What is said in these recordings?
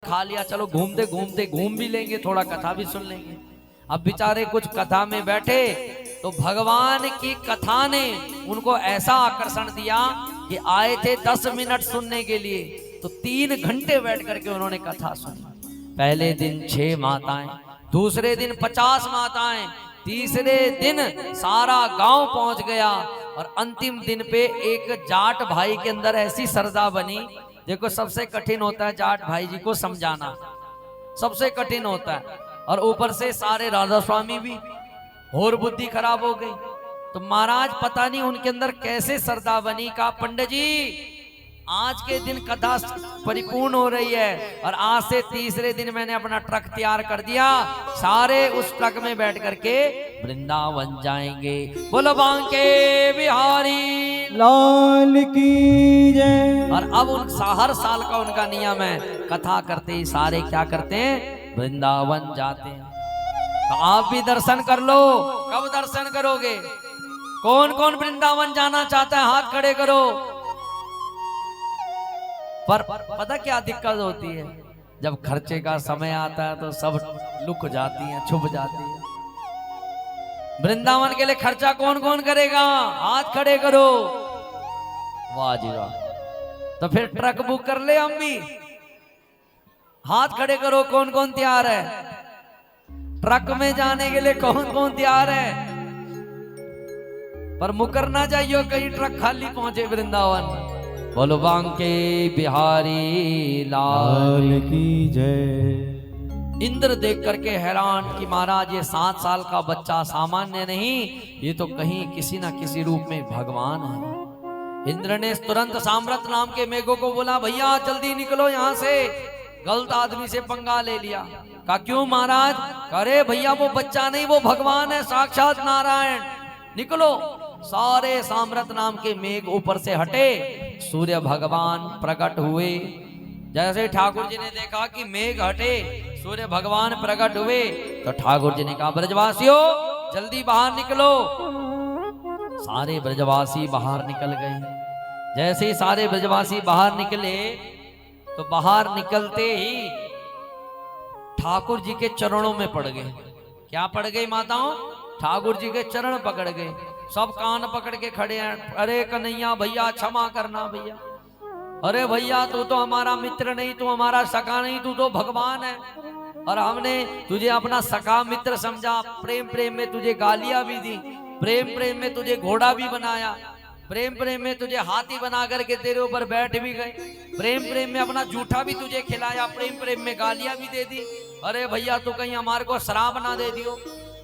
खा लिया, चलो घूमते घूमते घूम भी लेंगे, थोड़ा कथा भी सुन लेंगे। अब बेचारे कुछ कथा में बैठे तो भगवान की कथा ने उनको ऐसा आकर्षण दिया कि आए थे 10 मिनट सुनने के लिए, तो 3 घंटे बैठ करके उन्होंने कथा सुनी। पहले दिन 6 माताएं, दूसरे दिन 50 माताएं, तीसरे दिन सारा गांव पहुंच गया और अंतिम दिन पे एक जाट भाई के अंदर ऐसी श्रद्धा बनी। देखो सबसे कठिन होता है जाट भाई जी को समझाना, सबसे कठिन होता है, और ऊपर से सारे राधा स्वामी भी, और बुद्धि खराब हो गई। तो महाराज पता नहीं उनके अंदर कैसे श्रद्धा बनी। कहा पंडित जी आज के दिन कथा परिपूर्ण हो रही है और आज से तीसरे दिन मैंने अपना ट्रक तैयार कर दिया, सारे उस ट्रक में बैठ करके वृंदावन जाएंगे। बोलो बांके बिहारी लाल की जय। और अब हर साल का उनका नियम है, कथा करते ही सारे क्या करते हैं, वृंदावन जाते हैं। तो आप भी दर्शन कर लो। कब दर्शन करोगे? कौन कौन वृंदावन जाना चाहता है हाथ खड़े करो। पर पता क्या दिक्कत होती है, जब खर्चे का समय आता है तो सब लुक जाती हैं, छुप जाती हैं। वृंदावन के लिए खर्चा कौन कौन करेगा? हाथ खड़े करो। वाह जी वाह। तो फिर ट्रक बुक कर ले हम भी। हाथ खड़े करो कौन कौन तैयार है? ट्रक में जाने के लिए कौन कौन तैयार है? पर मुकर ना जाइयो कहीं ट्रक खाली पहुंचे वृंदावन। बोलो बांके बिहारी लाल की जय। इंद्र देख करके हैरान कि महाराज ये 7 साल का बच्चा सामान्य नहीं, ये तो कहीं किसी ना किसी रूप में भगवान है। इंद्र ने तुरंत साम्रत नाम के मेघों को बोला भैया जल्दी निकलो यहाँ से, गलत आदमी से पंगा ले लिया। कहा क्यों महाराज? अरे भैया वो बच्चा नहीं, वो भगवान है, साक्षात नारायण, निकलो। सारे साम्रत नाम के मेघ ऊपर से हटे, सूर्य भगवान प्रकट हुए। जैसे ठाकुर जी ने देखा कि मेघ हटे, सूर्य भगवान प्रकट हुए, तो ठाकुर जी ने कहा ब्रजवासियों जल्दी बाहर निकलो। सारे ब्रजवासी बाहर निकल गए। जैसे ही सारे ब्रजवासी बाहर निकले तो बाहर निकलते ही ठाकुर जी के चरणों में पड़ गए। क्या पड़ गई माताओं? ठाकुर जी के चरण पकड़ गए। सब कान पकड़ के खड़े हैं। अरे कन्हैया भैया क्षमा करना भैया, अरे भैया तू तो हमारा मित्र नहीं, तू हमारा सखा नहीं, तू तो भगवान है, और हमने तुझे अपना सखा मित्र समझा। प्रेम प्रेम में तुझे गालियां भी दी, प्रेम प्रेम में तुझे घोड़ा भी बनाया, प्रेम प्रेम में तुझे हाथी बना करके तेरे ऊपर बैठ भी गए, प्रेम प्रेम में अपना जूठा भी तुझे खिलाया, प्रेम प्रेम में गालियां भी दे दी। अरे भैया तू कहीं हमारे को श्राप ना दे दियो।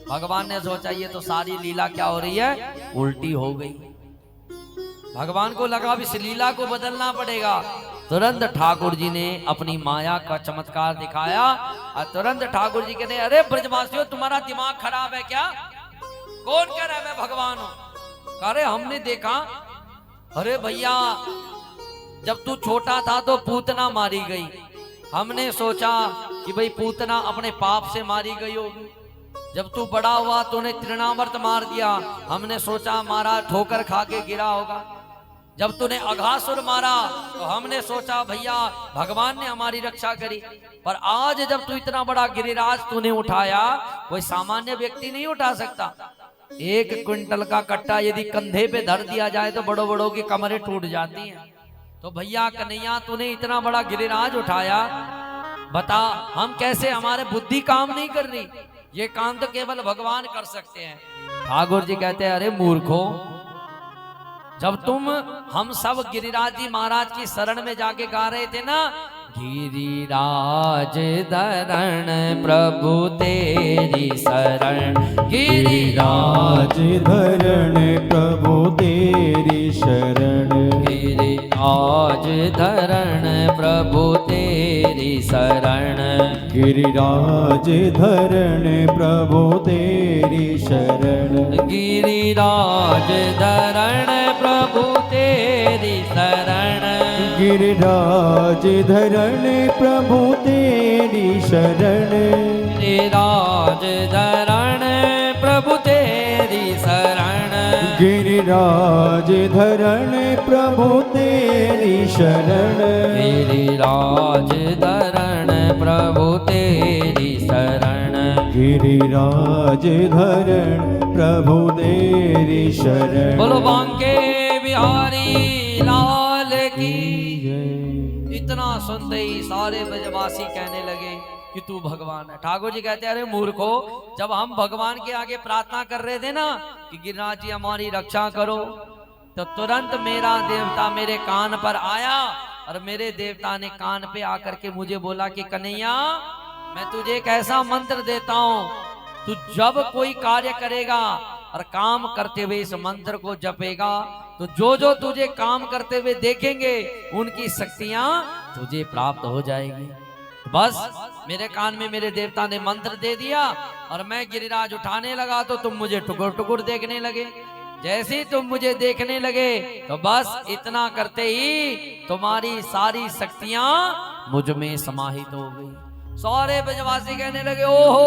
भगवान ने सोचा ये तो सारी लीला क्या हो रही है, उल्टी हो गई। भगवान को लगा अब इस लीला को बदलना पड़ेगा। तुरंत ठाकुर जी ने अपनी माया का चमत्कार दिखाया और तुरंत ठाकुर जी कहते अरे ब्रजवासियों तुम्हारा दिमाग खराब है क्या? कौन कह रहा है मैं भगवान हूं? अरे हमने देखा, अरे भैया जब तू छोटा था तो पूतना मारी गई, हमने सोचा कि भाई पूतना अपने पाप से मारी गई होगी। जब तू बड़ा हुआ तूने तृणावर्त मार दिया, हमने सोचा मारा ठोकर खा के गिरा होगा। जब तूने अघासुर मारा तो हमने सोचा भैया भगवान ने हमारी रक्षा करी। पर आज जब तू इतना बड़ा गिरिराज तूने उठाया, कोई सामान्य व्यक्ति नहीं उठा सकता। 1 क्विंटल का कट्टा यदि कंधे पे धर दिया जाए तो बड़ों बड़ों की कमरें टूट जाती हैं। तो भैया कन्हैया तूने इतना बड़ा गिरिराज उठाया, बता हम कैसे, हमारे बुद्धि काम नहीं कर रही, ये काम तो केवल भगवान कर सकते हैं। ठाकुर जी कहते हैं अरे मूर्खो, जब तुम हम सब गिरिराज जी महाराज की शरण में जाके गा रहे थे ना, गिरिराज धरण प्रभु तेरी शरण, गिरिराज धरण प्रभु तेरी शरण, गिरिराज धरण प्रभु तेरी शरण, गिरिराज धरण प्रभु तेरी शरण, गिरिराज धरण प्रभु तेरी शरण, गिरिराज धरण प्रभु तेरी शरण, गिरिराज धरण प्रभु तेरी शरण, गिरिराज धरण प्रभु तेरी शरण, गिरिराज धरण गिरिराज धरण प्रभु तेरी शरण। बोलो बांके बिहारी लाल की। जय। इतना सुनते ही सारे ब्रजवासी कहने लगे कि तू भगवान है। ठाकुर जी कहते हैं अरे मूर्खो, जब हम भगवान के आगे प्रार्थना कर रहे थे ना कि गिरिराज जी हमारी रक्षा करो, तो तुरंत मेरा देवता मेरे कान पर आया और मेरे देवता ने कान पे आकर के मुझे बोला कि कन्हैया मैं तुझे एक ऐसा मंत्र देता हूं, तू जब कोई कार्य करेगा और काम करते हुए इस मंत्र को जपेगा तो जो जो तुझे काम करते हुए देखेंगे उनकी शक्तियां तुझे प्राप्त हो जाएगी। बस मेरे कान में मेरे देवता ने मंत्र दे दिया और मैं गिरिराज उठाने लगा तो तुम मुझे टुकुर टुकुर देखने लगे। जैसे ही तुम मुझे देखने लगे तो बस इतना करते ही तुम्हारी सारी शक्तियां मुझ में समाहित हो गई। सारे ब्रजवासी कहने लगे ओहो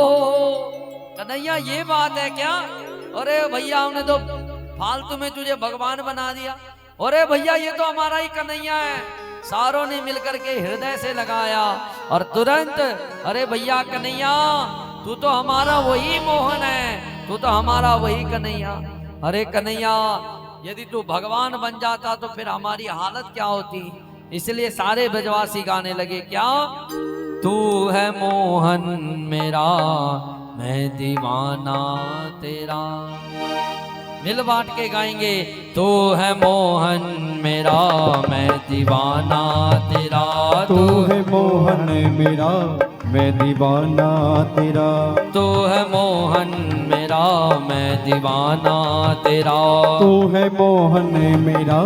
कन्हैया ये बात है क्या? अरे भैया हमने तो फालतू में तुझे भगवान बना दिया। अरे भैया ये तो हमारा ही कन्हैया है। सारों ने मिलकर के हृदय से लगाया और तुरंत अरे भैया कन्हैया तू तो हमारा वही मोहन है, तू तो हमारा वही कन्हैया। अरे कन्हैया यदि तू भगवान बन जाता तो फिर हमारी हालत क्या होती। इसलिए सारे ब्रजवासी गाने लगे क्या? तू है मोहन मेरा मैं दीवाना तेरा। मिल बांट के गाएंगे। तू है मोहन मेरा मैं दीवाना तेरा। तू है मोहन मेरा मैं दीवाना तेरा। तू है मोहन मेरा मैं दीवाना तेरा। तू है मोहन मेरा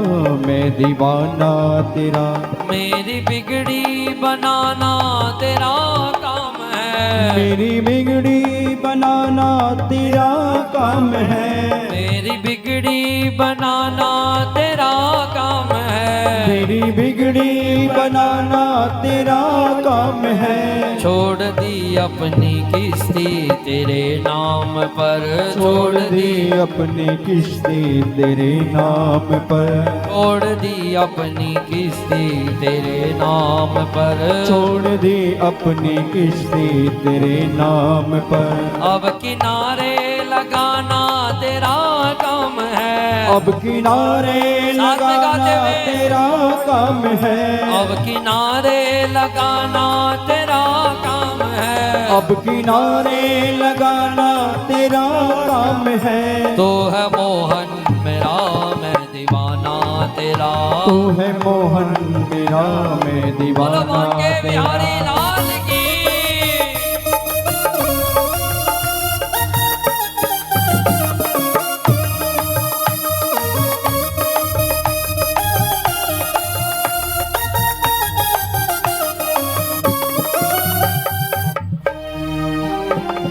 मैं दीवाना तेरा। मेरी बिगड़ी बनाना तेरा काम है। मेरी बिगड़ी बनाना तेरा काम है। मेरी बिगड़ी बनाना तेरा काम है। मेरी बिगड़ी बनाना तेरा काम है। छोड़ दी अपनी किस्ती तेरे नाम पर। छोड़ दी अपनी किश्ती तेरे नाम पर। छोड़ दी अपनी किस्ती तेरे नाम पर। छोड़ दी अपनी किश्ती तेरे नाम पर। अब किनारे लगाना तेरा काम है। अब किनारे लगाना तेरा काम है। अब किनारे लगाना तेरा काम है। अब किनारे लगाना तेरा काम है। तो है मोहन मेरा मैं दीवाना तेरा। तू है मोहन मेरा मैं बोलो दीवाना बांके बिहारी तेरा। लाल की।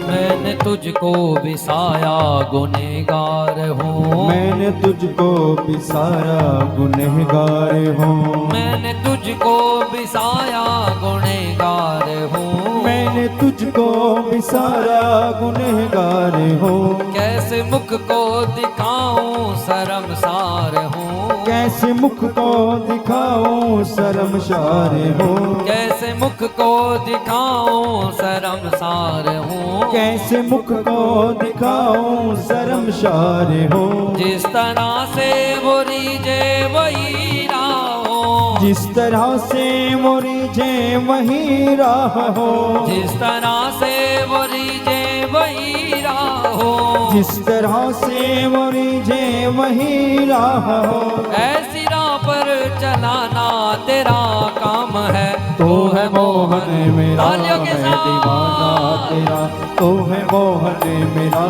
मैंने तुझको बिसाया गुनहगार हूँ। मैंने तुझको बिसारा गुनहगार हूँ। मैंने तुझको बिसाया गुनहगार हूँ। मैंने तुझको बिसारा गुनहगार हूँ। कैसे मुख को दिखाऊं शर्मसार हूँ। कैसे मुख को दिखाऊं शर्मसार हूँ। कैसे मुख को दिखाऊं शर्मसार हूँ। कैसे मुख को दिखाऊं शर्मसार हूँ। जिस तरह से वो रीझे वही राह हो। जिस तरह से वो रीझे वही राह हो। जिस तरह से वो रीझे वही राह हो। जिस तरह से वो रीझे वही राह हो। ऐसी राह पर चलाना तेरा काम है। तू है मोहन मेरा तालियों के मैं साथ। दीवाना तेरा। तू है मोहन मेरा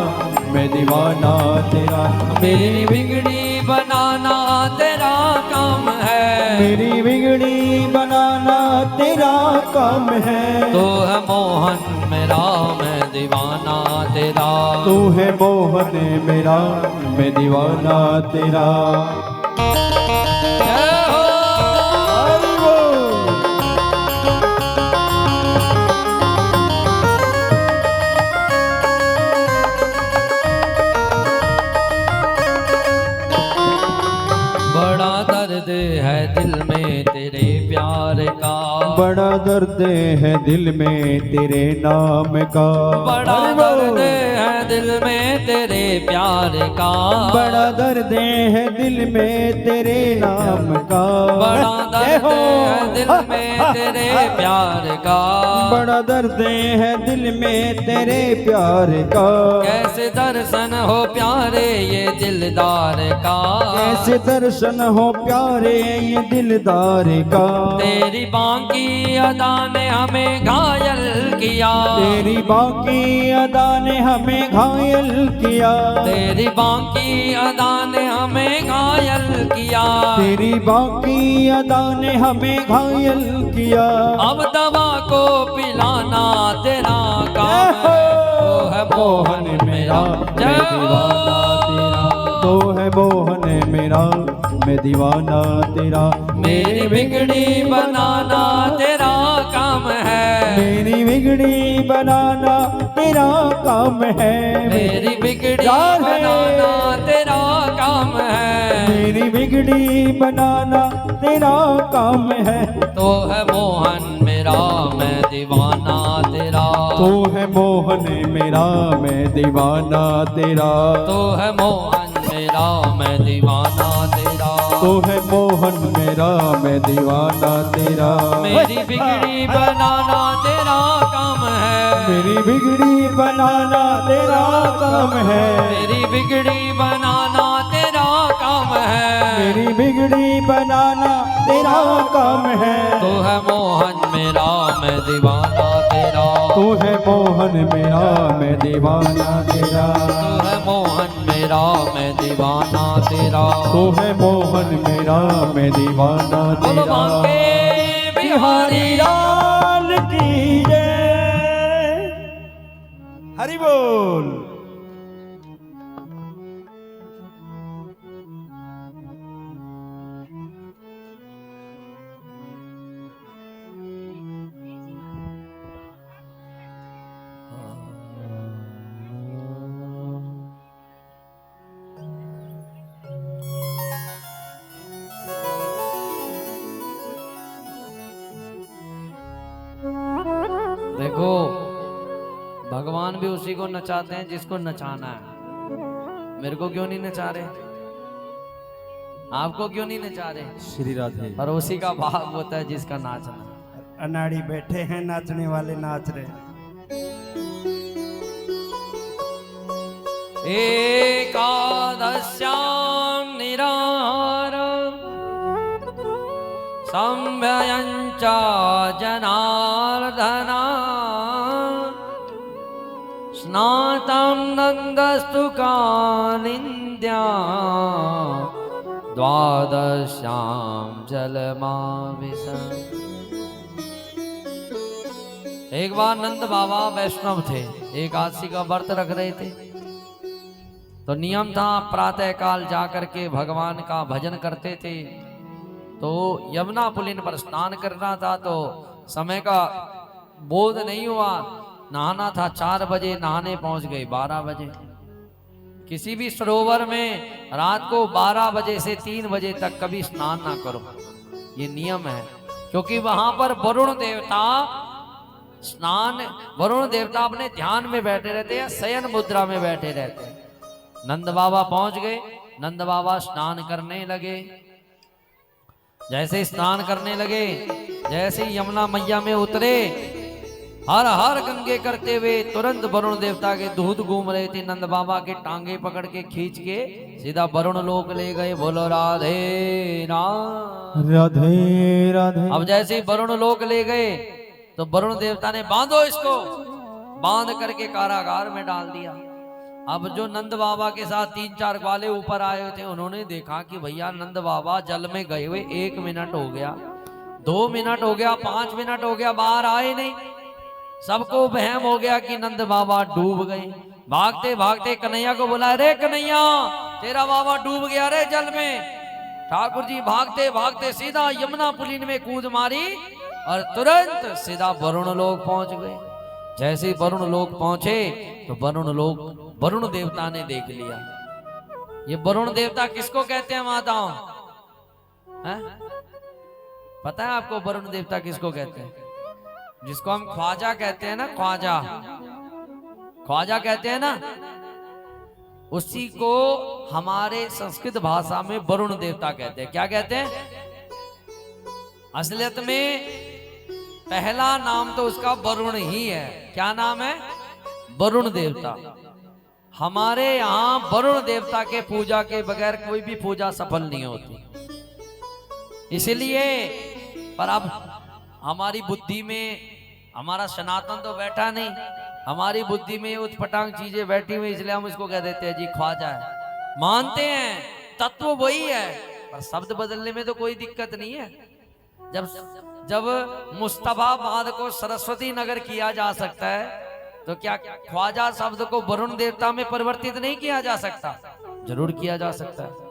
मैं दीवाना तेरा। मेरी बिगड़ी बनाना तेरा काम है। मेरी बिगड़ी बनाना तेरा काम है। तू है मोहन मेरा मैं दीवाना तेरा। तू है मोहन मेरा मैं दीवाना तेरा। जय हो। हरि बोल। बड़ा दर्द है दिल में तेरे प्यार का। बड़ा दर्द है दिल में तेरे नाम का, बड़ा दर्द है दिल में तेरे प्यार का, बड़ा दर्द है दिल में तेरे नाम का, बड़ा दर्द है दिल में तेरे प्यार का, बड़ा दर्द है दिल में तेरे प्यार का। कैसे दर्शन हो प्यारे ये दिलदार का, कैसे दर्शन हो प्यारे ये दिलदार का। तेरी बाकी अदा ने हमें घायल किया, तेरी बाकी अदा ने हमें घायल किया, तेरी बाकी अदा ने हमें घायल किया, तेरी बाकी अदा ने हमें घायल किया। अब दवा को पिलाना तेरा काम है, तो है मोहन मेरा मैं दीवाना तेरा, तो है मोहन मेरा मैं दीवाना तेरा। मेरी बिगड़ी बनाना तेरा काम है, मेरी बिगड़ी बनाना तेरा काम है, मेरी बिगड़ी बनाना तेरा काम है, मेरी बिगड़ी बनाना तेरा काम है। तो है मोहन मेरा मैं दीवाना तेरा, तो है मोहन मेरा मैं दीवाना तेरा, तो है मोहन मेरा मैं दीवाना तेरा, तो है मोहन मेरा मैं दीवाना तेरा। मेरी बिगड़ी बनाना तेरा काम है, मेरी बिगड़ी बनाना तेरा काम है, मेरी बिगड़ी बनाना तेरा काम है, मेरी बिगड़ी बनाना तेरा काम है। तो है मोहन मेरा मैं दीवाना तेरा, तू है मोहन मेरा मैं दीवाना तेरा, तो है मोहन मेरा मैं दीवाना तेरा, तू है मोहन मेरा मैं दीवाना बोलो तेरा। बांके बिहारी लाल की जय, हरि बोल। देखो भगवान भी उसी को नचाते हैं जिसको नचाना है। मेरे को क्यों नहीं नचा रहे, आपको क्यों नहीं नचा रहे? श्री राधे। पर उसी का भाग होता है जिसका नाचना। अनाड़ी बैठे हैं नाचने वाले नाच रहे हैं। एकादश्यां निराहारं संभयञ्च जनार्दना स्नातं नन्दस्तु कालिन्द्या द्वादश्यां जलमाविशन्। एक बार नंद बाबा वैष्णव थे, एकादशी का व्रत रख रहे थे, तो नियम था प्रातः काल जाकर के भगवान का भजन करते थे। तो यमुना पुलिन पर स्नान करना था, तो समय का बोध नहीं हुआ, नहाना था 4 बजे, नहाने पहुंच गए 12 बजे। किसी भी सरोवर में रात को 12 बजे से 3 बजे तक कभी स्नान ना करो, ये नियम है। क्योंकि वहां पर वरुण देवता वरुण देवता अपने ध्यान में बैठे रहते हैं, शयन मुद्रा में बैठे रहते हैं। नंद बाबा पहुंच गए, नंद बाबा स्नान करने लगे। जैसे स्नान करने लगे, जैसे ही यमुना मैया में उतरे, हर हर गंगे करते हुए तुरंत वरुण देवता के दूध घूम रहे थे। नंद बाबा के टांगे पकड़ के खींच के सीधा वरुण लोक ले गए। बोलो राधे राधे राधे राधे। अब जैसे ही वरुण लोक ले गए तो वरुण देवता ने बांधो इसको, बांध करके कारागार में डाल दिया। अब जो नंद बाबा के साथ 3-4 ग्वाले ऊपर आए थे, उन्होंने देखा कि भैया नंद बाबा जल में गए हुए 1 मिनट हो गया, 2 मिनट हो गया, 5 मिनट हो गया, बाहर आए नहीं। सबको वहम हो गया कि नंद बाबा डूब गए। भागते भागते कन्हैया को बोला, रे कन्हैया तेरा बाबा डूब गया रे जल में। ठाकुर जी भागते भागते सीधा यमुना पुलिन में कूद मारी और तुरंत सीधा वरुण लोक पहुंच गए। जैसे ही वरुण लोक पहुंचे तो वरुण देवता ने देख लिया। ये वरुण देवता किसको कहते हैं माताओं? पता है आपको वरुण देवता किसको कहते हैं? जिसको हम ख्वाजा कहते हैं ना, ख्वाजा, ख्वाजा कहते हैं ना, उसी को हमारे संस्कृत भाषा में वरुण देवता कहते हैं। क्या कहते हैं? असलियत में पहला नाम तो उसका वरुण ही है। क्या नाम है? वरुण देवता। हमारे यहाँ वरुण देवता के पूजा के बगैर कोई भी पूजा सफल नहीं होती। इसलिए पर अब हमारी बुद्धि में, हमारा सनातन तो बैठा नहीं, हमारी बुद्धि में उठपटांग चीजें बैठी हुई, इसलिए हम इसको कह देते हैं जी ख्वाजा है। मानते हैं तत्व वही है, पर शब्द बदलने में तो कोई दिक्कत नहीं है। जब मुस्तफाबाद को सरस्वती नगर किया जा सकता है, तो क्या ख्वाजा शब्द को वरुण देवता में परिवर्तित नहीं किया जा सकता? जरूर किया जा सकता है।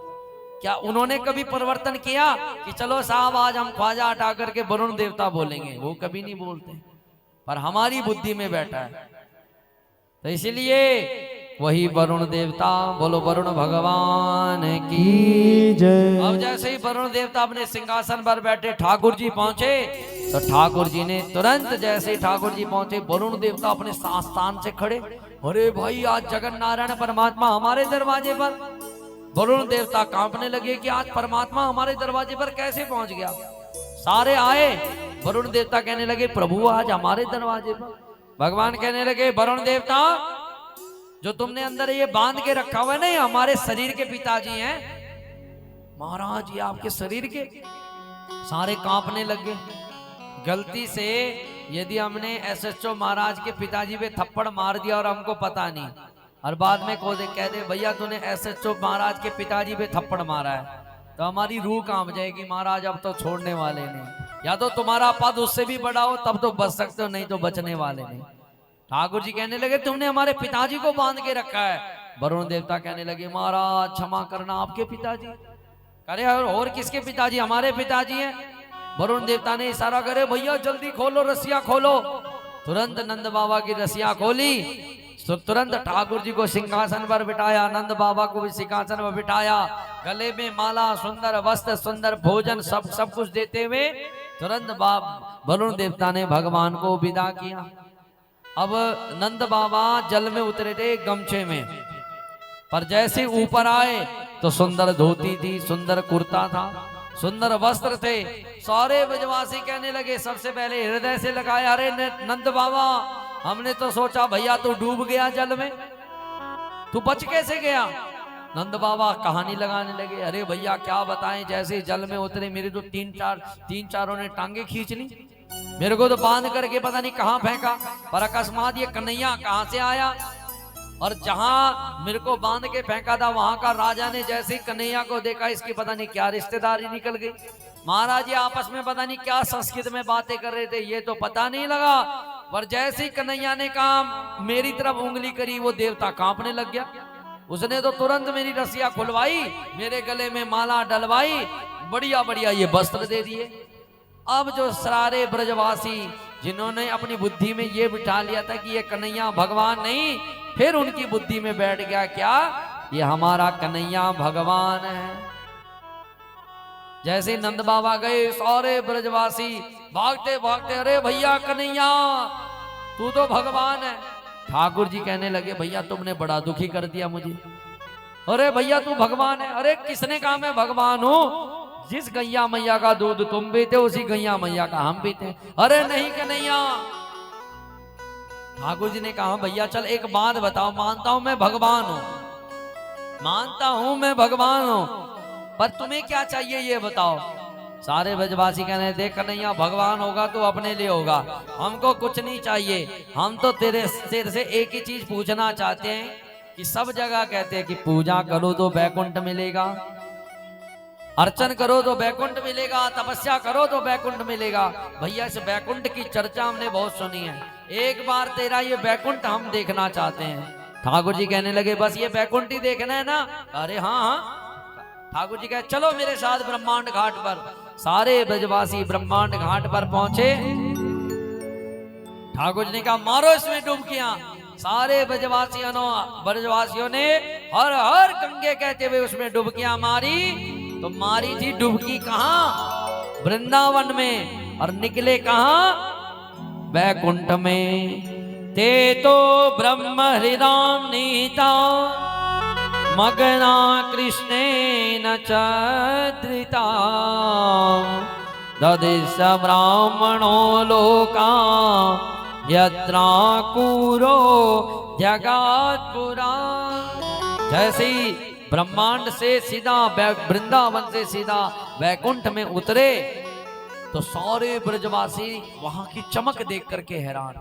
क्या उन्होंने कभी परिवर्तन किया कि चलो साहब आज हम ख्वाजा हटा करके वरुण देवता बोलेंगे? वो कभी नहीं बोलते, पर हमारी बुद्धि में बैठा है। तो इसलिए वही वरुण देवता, बोलो वरुण भगवान की जय। अब जैसे ही वरुण देवता अपने सिंहासन पर बैठे ठाकुर जी पहुंचे, तो ठाकुर जी ने तुरंत, जैसे ही ठाकुर जी पहुंचे, वरुण देवता अपने स्थान से खड़े। अरे भाई, आज जगन नारायण परमात्मा हमारे दरवाजे पर। वरुण देवता कांपने लगे कि आज परमात्मा हमारे दरवाजे पर कैसे पहुंच गया। सारे आए, वरुण देवता कहने लगे प्रभु आज हमारे दरवाजे पर। भगवान कहने लगे वरुण देवता, जो तुमने अंदर ये बांध के रखा हुआ है ना, ये हमारे शरीर के पिताजी हैं। महाराज ये आपके शरीर के? सारे कांपने लगे। गलती से यदि हमने एसएचओ महाराज के पिताजी पे थप्पड़ मार दिया और हमको पता नहीं, और बाद में कह दे भैया तूने एसएचओ महाराज के पिताजी पे थप्पड़ मारा है, तो हमारी रूह कांप जाएगी। महाराज अब तो छोड़ने वाले नहीं, या तो तुम्हारा पद उससे भी बड़ा हो तब तो बच सकते हो, नहीं तो बचने वाले नहीं। ठाकुर जी कहने लगे तुमने हमारे पिताजी को बांध के रखा है। वरुण देवता कहने लगे महाराज क्षमा करना, आपके पिताजी? अरे और किसके पिताजी? हमारे पिताजी हैं। वरुण देवता ने इशारा करे भैया जल्दी खोलो, रस्सियां खोलो। तुरंत नंद बाबा की रस्सियां खोली, तुरंत ठाकुर जी को सिंहासन पर बिठाया, नंद बाबा को भी सिंहासन पर बिठाया, गले में माला, सुंदर वस्त्र, सुंदर भोजन, सब कुछ देते हुए तुरंत वरुण देवता ने भगवान को विदा किया। अब नंद बाबा जल में उतरे थे गमछे में, पर जैसे ऊपर आए तो सुंदर धोती थी, सुंदर कुर्ता था, सुंदर वस्त्र थे। सारे ब्रजवासी कहने लगे, सबसे पहले हृदय से लगाया, अरे नंद बाबा हमने तो सोचा भैया तू डूब गया जल में, तू बच कैसे गया? नंद बाबा कहानी लगाने लगे, अरे भैया क्या बताएं, जैसे जल में उतरे मेरे तो तीन चारों ने टांगे खींच ली, मेरे को तो बांध करके पता नहीं कहां फेंका, पर अकस्मात ये कन्हैया कहां से आया, और जहां मेरे को बांध के फेंका था वहां का राजा ने जैसे ही कन्हैया को देखा, इसकी पता नहीं क्या रिश्तेदारी निकल गई। महाराज ये आपस में पता नहीं क्या संस्कृत में बातें कर रहे थे, ये तो पता नहीं लगा, पर जैसे ही कन्हैया ने कहा मेरी तरफ उंगली करी, वो देवता कांपने लग गया। उसने तो तुरंत मेरी रस्सियां खुलवाई, मेरे गले में माला डलवाई, बढ़िया बढ़िया ये वस्त्र दे दिए। अब जो सारे ब्रजवासी जिन्होंने अपनी बुद्धि में ये बिठा लिया था कि ये कन्हैया भगवान नहीं, फिर उनकी बुद्धि में बैठ गया क्या, ये हमारा कन्हैया भगवान है। जैसे नंद बाबा गए, सारे ब्रजवासी भागते भागते, अरे भैया कन्हैया तू तो भगवान है। ठाकुर जी कहने लगे भैया तुमने बड़ा दुखी कर दिया मुझे। अरे भैया तू भगवान है? अरे किसने कहा मैं भगवान हूं? जिस गैया मैया का दूध तुम पीते उसी गैया मैया का हम पीते। अरे नहीं कन्हैया। ठाकुर जी ने कहा भैया चल एक बात बताओ, मानता हूं मैं भगवान हूं, मानता हूं मैं भगवान हूं, पर तुम्हें क्या चाहिए ये बताओ। सारे ब्रजवासी कहने देख कन्हैया भगवान होगा तो अपने लिए होगा, हमको कुछ नहीं चाहिए, हम तो तेरे से एक ही चीज पूछना चाहते हैं कि सब जगह कहते हैं कि पूजा करो तो वैकुंठ मिलेगा, अर्चन करो तो वैकुंठ मिलेगा, तपस्या करो तो वैकुंठ मिलेगा। भैया इस वैकुंठ की चर्चा हमने बहुत सुनी है, एक बार तेरा ये वैकुंठ हम देखना चाहते हैं। ठाकुर जी कहने लगे बस ये वैकुंठ ही देखना है ना? अरे हाँ हाँ। ठाकुर जी कहे चलो मेरे साथ ब्रह्मांड घाट पर। सारे ब्रजवासी ब्रह्मांड घाट पर पहुंचे। ठाकुर जी ने कहा मारो इसमें डुबकियां। सारे ब्रजवासियों ने हर हर गंगे कहते हुए उसमें डुबकियां मारी। तो मारी थी डुबकी कहां? वृंदावन में और निकले कहाँ? वैकुंठ में। ते तो ब्रह्म हृदाम नीता मगना कृष्णेन चद्रिता ददिश ब्राह्मणो लोका यत्राकुरो जगतपुरा। जैसे ही ब्रह्मांड से सीधा वृंदावन से सीधा वैकुंठ में उतरे तो सारे ब्रजवासी वहां की चमक देख करके हैरान।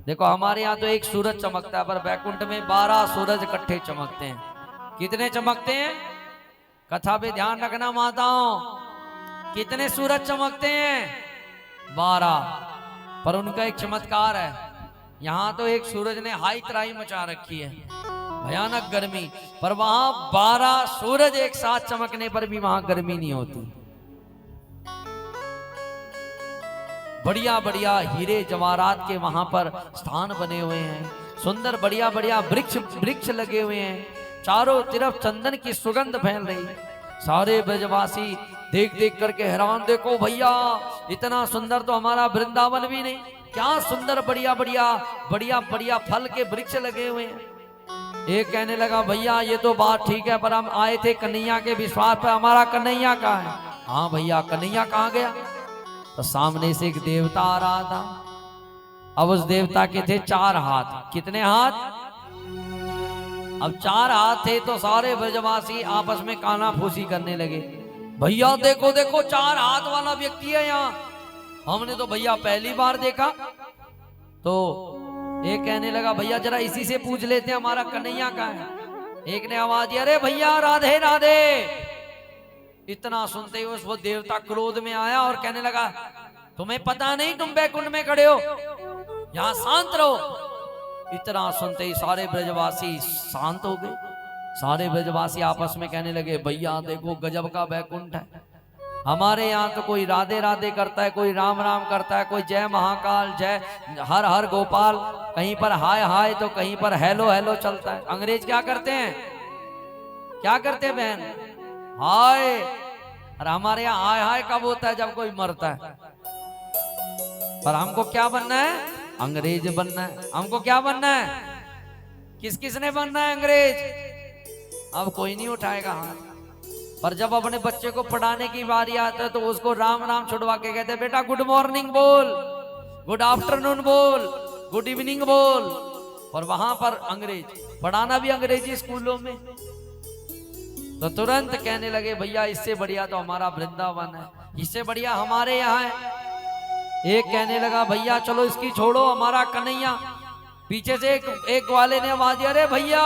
देखो हमारे यहाँ तो एक सूरज चमकता है, पर वैकुंठ में 12 सूरज इकट्ठे चमकते हैं। कितने चमकते हैं? कथा पे ध्यान रखना माताओं, कितने सूरज चमकते हैं? 12। पर उनका एक चमत्कार है, यहाँ तो एक सूरज ने हाई तराई मचा रखी है, भयानक गर्मी, पर वहां 12 सूरज एक साथ चमकने पर भी वहां गर्मी नहीं होती। बढ़िया बढ़िया हीरे जवाहरात के वहां पर स्थान बने हुए हैं, सुंदर बढ़िया बढ़िया वृक्ष लगे हुए हैं, चारों तरफ चंदन की सुगंध फैल रही। सारे ब्रजवासी देख देख करके हैरान, देखो भैया इतना सुंदर तो हमारा वृंदावन भी नहीं, क्या सुंदर बढ़िया बढ़िया बढ़िया बढ़िया फल के वृक्ष लगे हुए हैं। एक कहने लगा भैया ये तो बात ठीक है, पर हम आए थे कन्हैया के विश्वास पर, हमारा कन्हैया कहाँ है? हाँ भैया कन्हैया कहाँ गया? तो सामने से एक देवता आ रहा था। अब उस देवता के थे 4 हाथ। कितने हाथ? अब 4 हाथ थे तो सारे ब्रजवासी आपस में काना फूसी करने लगे, भैया देखो देखो 4 हाथ वाला व्यक्ति है यहाँ, हमने तो भैया पहली बार देखा। तो एक कहने लगा भैया जरा इसी से पूछ लेते हैं हमारा कन्हैया कहाँ है। एक ने आवाज दिया, अरे भैया राधे राधे। इतना सुनते ही वो देवता क्रोध में आया और कहने लगा, तुम्हें पता नहीं तुम वैकुंठ में खड़े हो, यहां शांत रहो। इतना सुनते ही सारे ब्रजवासी शांत हो गए। सारे ब्रजवासी आपस में कहने लगे, भैया देखो गजब का वैकुंठ है, हमारे यहाँ तो कोई राधे राधे करता है, कोई राम राम करता है, कोई जय महाकाल, जय हर हर गोपाल, कहीं पर हाय हाय तो कहीं पर हेलो हेलो चलता है। अंग्रेज क्या करते हैं? क्या करते हैं बहन? हाय। और हमारे यहाँ हाय हाय कब होता है? जब कोई मरता है। पर हमको क्या बनना है? अंग्रेज बनना है। हमको क्या बनना है? किस किसने बनना है? अंग्रेज। अब कोई नहीं उठाएगा हाथ। पर जब अपने बच्चे को पढ़ाने की बारी आता है तो उसको राम राम छुड़वा के कहते हैं, बेटा गुड मॉर्निंग बोल, गुड आफ्टरनून बोल, गुड इवनिंग बोल। और वहां पर अंग्रेज, पढ़ाना भी अंग्रेजी स्कूलों में। तो तुरंत कहने लगे, भैया इससे बढ़िया तो हमारा वृंदावन है, इससे बढ़िया हमारे यहाँ है। एक कहने लगा, भैया चलो इसकी छोड़ो, हमारा कन्हैया। पीछे से एक वाले ने आवाज दिया, अरे भैया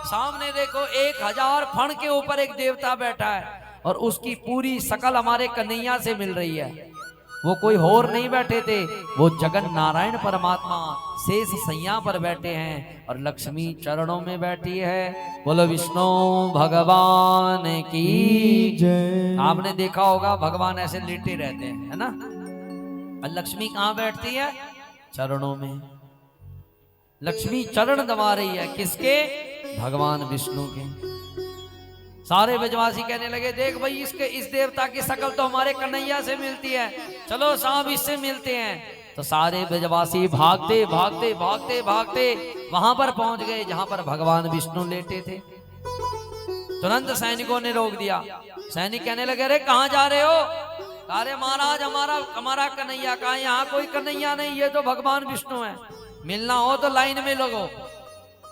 सामने देखो 1000 फण के ऊपर एक देवता बैठा है और उसकी पूरी शकल हमारे कन्हैया से मिल रही है। वो कोई और नहीं बैठे थे, वो जगन नारायण परमात्मा शेष सैया पर बैठे हैं और लक्ष्मी चरणों में बैठी है। बोलो विष्णु भगवान की जय। आपने देखा होगा भगवान ऐसे लेटे रहते हैं, है ना? और लक्ष्मी कहाँ बैठती है? चरणों में। लक्ष्मी चरण दबा रही है, किसके? भगवान विष्णु के। सारे ब्रजवासी कहने लगे, देख भाई इस देवता की शकल तो हमारे कन्हैया से मिलती है, चलो साहब इससे मिलते हैं। तो सारे ब्रजवासी भागते भागते भागते भागते वहां पर पहुंच गए जहां पर भगवान विष्णु लेटे थे। तुरंत सैनिकों ने रोक दिया। सैनिक कहने लगे, अरे कहाँ जा रहे हो? अरे महाराज हमारा कन्हैया कहाँ? यहाँ कोई कन्हैया नहीं, ये तो भगवान विष्णु है, मिलना हो तो लाइन में लगो।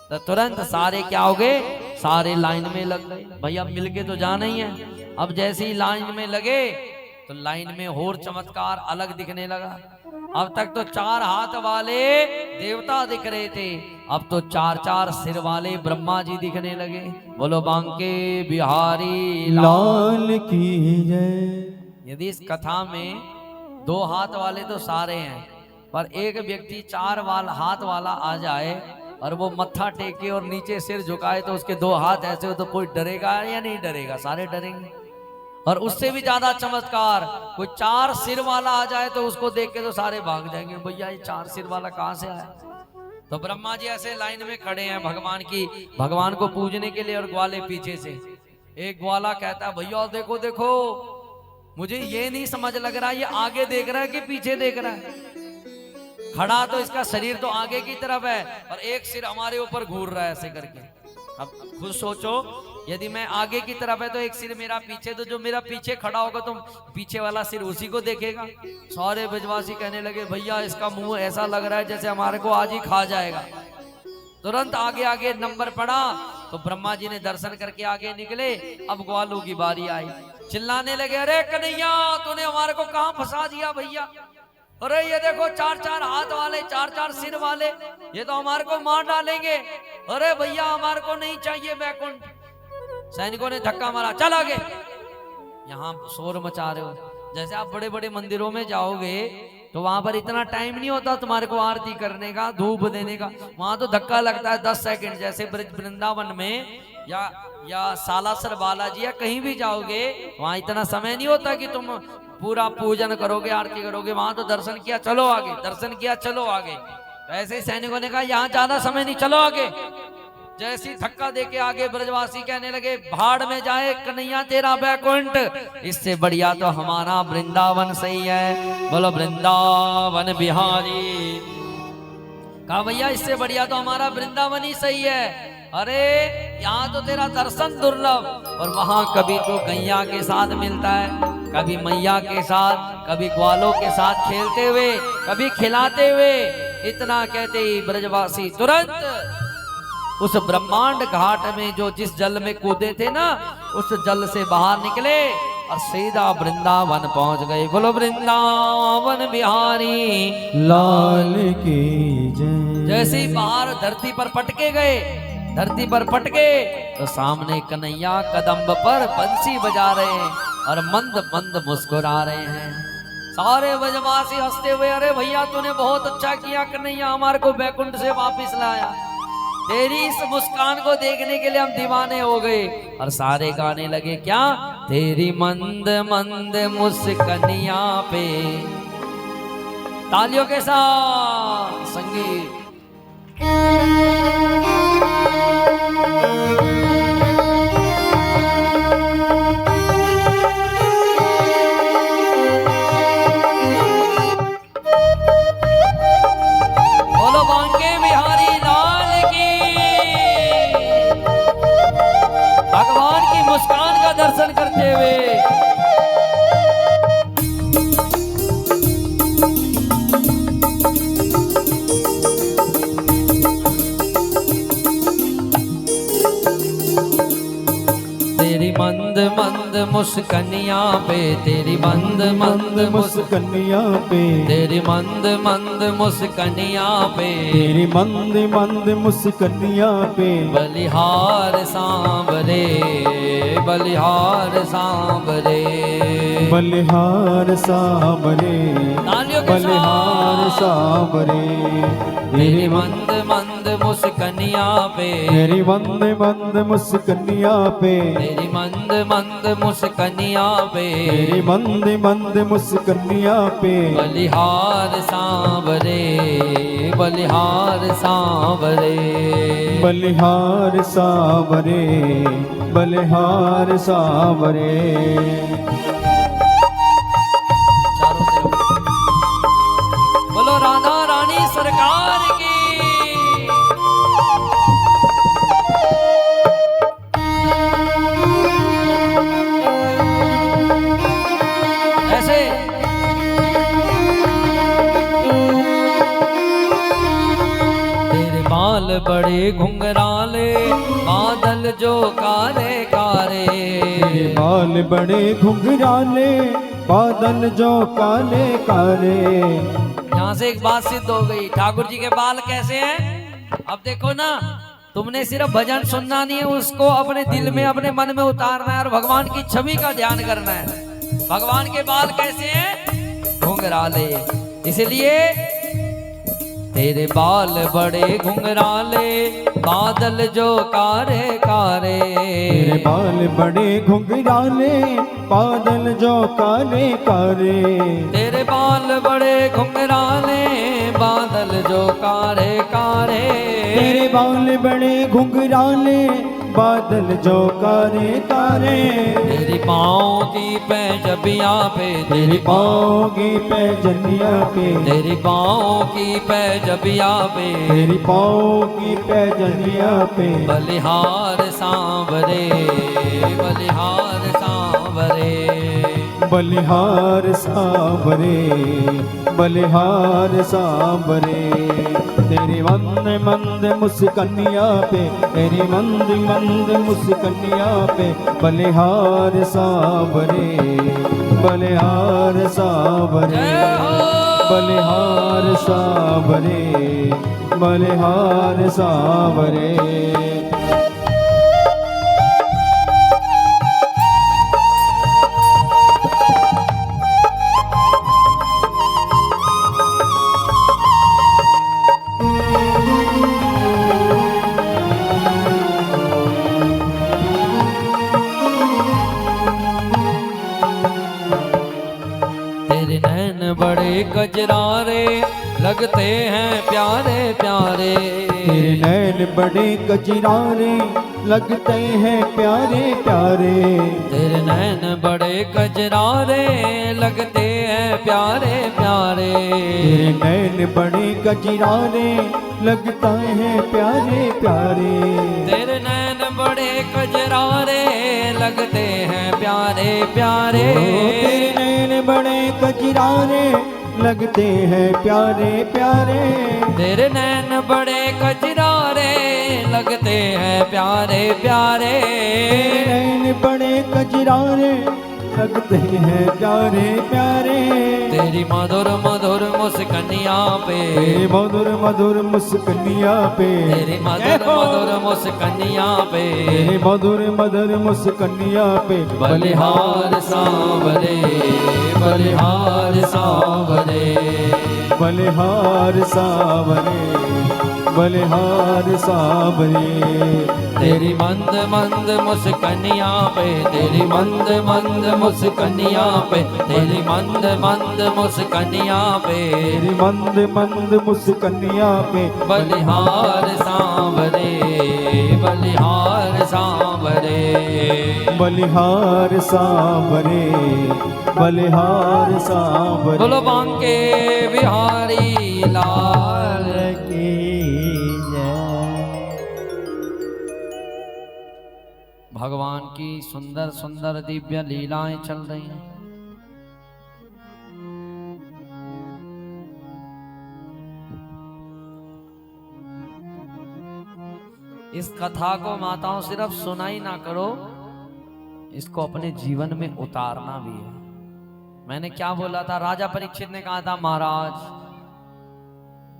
तो तुरंत सारे क्या हो गए? सारे लाइन में लग गए। भैया मिलके तो जाना ही है। अब जैसे ही लाइन में लगे तो लाइन में और चमत्कार अलग दिखने लगा। अब तक तो 4 हाथ वाले देवता दिख रहे थे, अब तो 4 सिर वाले ब्रह्मा जी दिखने लगे। बोलो बांके बिहारी लाल की जय। यदि इस कथा में 2 हाथ वाले तो सारे हैं, पर एक व्यक्ति 4 हाथ वाला आ जाए और वो मत्था टेके और नीचे सिर झुकाए तो उसके 2 हाथ ऐसे हो तो कोई डरेगा या नहीं डरेगा? सारे डरेंगे। और उससे भी ज्यादा चमत्कार, कोई 4 सिर वाला आ जाए तो उसको देख के तो सारे भाग जाएंगे, भैया ये 4 सिर वाला कहाँ से आया? तो ब्रह्मा जी ऐसे लाइन में खड़े हैं भगवान को पूजने के लिए, और ग्वाले पीछे से। एक ग्वाला कहता है, भैया देखो देखो मुझे ये नहीं समझ लग रहा ये आगे देख रहा है कि पीछे देख रहा है। खड़ा तो इसका शरीर तो आगे की तरफ है और एक सिर हमारे ऊपर घूर रहा है ऐसे करके। अब खुद सोचो, यदि मैं आगे की तरफ है तो एक सिर मेरा पीछे, तो जो मेरा पीछे खड़ा होगा तो पीछे वाला सिर उसी को देखेगा। सारे ब्रजवासी कहने लगे भैया इसका मुंह ऐसा लग रहा है जैसे हमारे को आज ही खा जाएगा। तुरंत आगे आगे नंबर पड़ा तो ब्रह्मा जी ने दर्शन करके आगे निकले। अब ग्वालों की बारी आई, चिल्लाने लगे अरे कन्हैया तूने हमारे को कहां फंसा दिया भैया, अरे ये देखो 4-4 हाथ वाले 4-4 सिर वाले, ये तो हमारे को मार डालेंगे, अरे भैया हमारे को नहीं चाहिए बैकुंठ। सैनिकों ने धक्का मारा, चल आगे, यहाँ शोर मचा रहे हो। जैसे आप बड़े बड़े मंदिरों में जाओगे तो वहां पर इतना टाइम नहीं होता तुम्हारे को आरती करने का, धूप देने का, वहां तो धक्का लगता है 10 सेकंड। जैसे वृंदावन में या सालासर बालाजी या कहीं भी जाओगे वहां इतना समय नहीं होता कि तुम पूरा पूजन करोगे आरती करोगे। वहां तो दर्शन किया चलो आगे, दर्शन किया चलो आगे। ऐसे ही सैनिकों ने कहा यहाँ ज्यादा समय नहीं, चलो आगे। जैसी धक्का देके आगे ब्रजवासी कहने लगे भाड़ में जाए कन्हैया तेरा बैकुंठ, इससे बढ़िया तो हमारा वृंदावन सही है, बोलो वृंदावन बिहारी। कहा भैया इससे बढ़िया तो हमारा वृंदावन ही सही है। अरे यहाँ तो तेरा दर्शन दुर्लभ, और वहां कभी तो गैया के साथ मिलता है, कभी मैया के साथ, कभी ग्वालों के साथ खेलते हुए, कभी खिलाते हुए। इतना कहते ही ब्रजवासी तुरंत उस ब्रह्मांड घाट में जो जिस जल में कूदे थे ना, उस जल से बाहर निकले और सीधा वृंदावन पहुंच गए। बोलो वृंदावन बिहारी लाल की जय। जैसे ही बाहर धरती पर पटके गए, धरती पर पटके तो सामने कन्हैया कदम्ब पर बंसी बजा रहे हैं और मंद मंद मुस्कुरा रहे हैं। सारे ब्रजवासी हंसते हुए अरे भैया तूने बहुत अच्छा किया कन्हैया, हमारे को बैकुंठ से वापिस लाया, तेरी इस मुस्कान को देखने के लिए हम दीवाने हो गए। और सारे गाने लगे क्या, तेरी मंद मंद मुस्कनिया पे। तालियों के साथ संगीत। बोलो बांके बिहारी लाल की। भगवान की मुस्कान का दर्शन करते हुए तेरी मंद मंद मुस्कनिया पे, तेरी मंद मंद मुस्कनिया पे, तेरी मंद मंद मुस्कनिया पे, तेरी मंद मंद मुस्कनिया पे। बलिहार सांवरे, बलिहार सांवरे, बलिहार सांवरे, बलिहार सांवरे। तेरी मंद मंद मुस्कनिया पे, तेरी मंद मंद मुस्कनिया पे, तेरी मंद मंद मुस्कनिया पे, तेरी मंद मंद मुस्कनिया पे। बलिहार सांवरे, बलिहार सांवरे, बलिहार सांवरे, बलिहार सांवरे। चारों तरफ बोलो राधा रानी सरकार की। ऐसे तेरे बाल बड़े घुंघराले, बादल जो काले कारे। तेरे बाल बड़े घुंघराले, बादल जो काले काले। यहाँ से एक बात सिद्ध हो गई, ठाकुर जी के बाल कैसे हैं। अब देखो ना, तुमने सिर्फ भजन सुनना नहीं है, उसको अपने दिल में अपने मन में उतारना है और भगवान की छवि का ध्यान करना है। भगवान के बाल कैसे हैं, घुंघराले। इसलिए तेरे बाल बड़े घुंघराले, बादल जो कारे कारे। तेरे बाल बड़े घुंघराले, बादल जो काले कारे। तेरे बाल बड़े घुंघराले, बादल जो कारे कारे। तेरे बाल बड़े घुंघराले, बादल जो कारे कारे, तेरी पाँव की पैजबिया पे, तेरी पाँव की पैजनिया पे, तेरी पाँव की पैजबिया पे, तेरी पाँव की पैजनिया पे, बलिहार सांवरे, बलिहार सांवरे, बलिहार सांवरे, बलिहार सांवरे। तेरी मंद मंद मुस्कनिया पे, तेरी मंद मंद मुस्कनिया पे, बलिहार सांवरे, बलिहार सांवरे, बलिहार सांवरे, बलिहार सांवरे। तेरे नैन बड़े कजरारे लगते हैं प्यारे प्यारे, तेरे नैन बड़े कजरारे लगते हैं प्यारे प्यारे, तेरे नैन बड़े कजरारे लगते हैं प्यारे प्यारे, तेरे नैन बड़े कजरारे लगते हैं प्यारे प्यारे, तेरे नैन बड़े कजरारे लगते हैं प्यारे प्यारे, तेरे नैन बड़े कजरारे लगते हैं प्यारे प्यारे, तेरे नैन बड़े कजरारे लगते हैं प्यारे प्यारे, तेरे नैन बड़े कजरारे लगते हैं प्यारे प्यारे, तेरी मधुर मधुर मुस्कनिया पे, तेरी मधुर मधुर मुस्कनिया पे, तेरी मधुर मधुर मुस्कनिया पे, तेरी मधुर मधुर मुस्कनिया पे, बलिहार सांवरे, बलिहार सांवरे, बलिहार सांवरे, बलिहार सांवरे। तेरी मंद मंद मुस्कनिया पे, तेरी मंद मंद मुस्कनिया पे, तेरी मंद मंद मुस्कनिया पे, तेरी मंद मंद मुस्कनिया पे, बलिहार सांवरे, बलिहार सांवरे, बलिहार सांवरे, बलिहार सांवरे। बोलो बांके बिहारी लाल की जय। भगवान की सुंदर सुंदर दिव्य लीलाएं चल रही हैं। इस कथा को माताओं सिर्फ सुना ही ना करो, इसको अपने जीवन में उतारना भी है। मैंने क्या बोला था? राजा परीक्षित ने कहा था, महाराज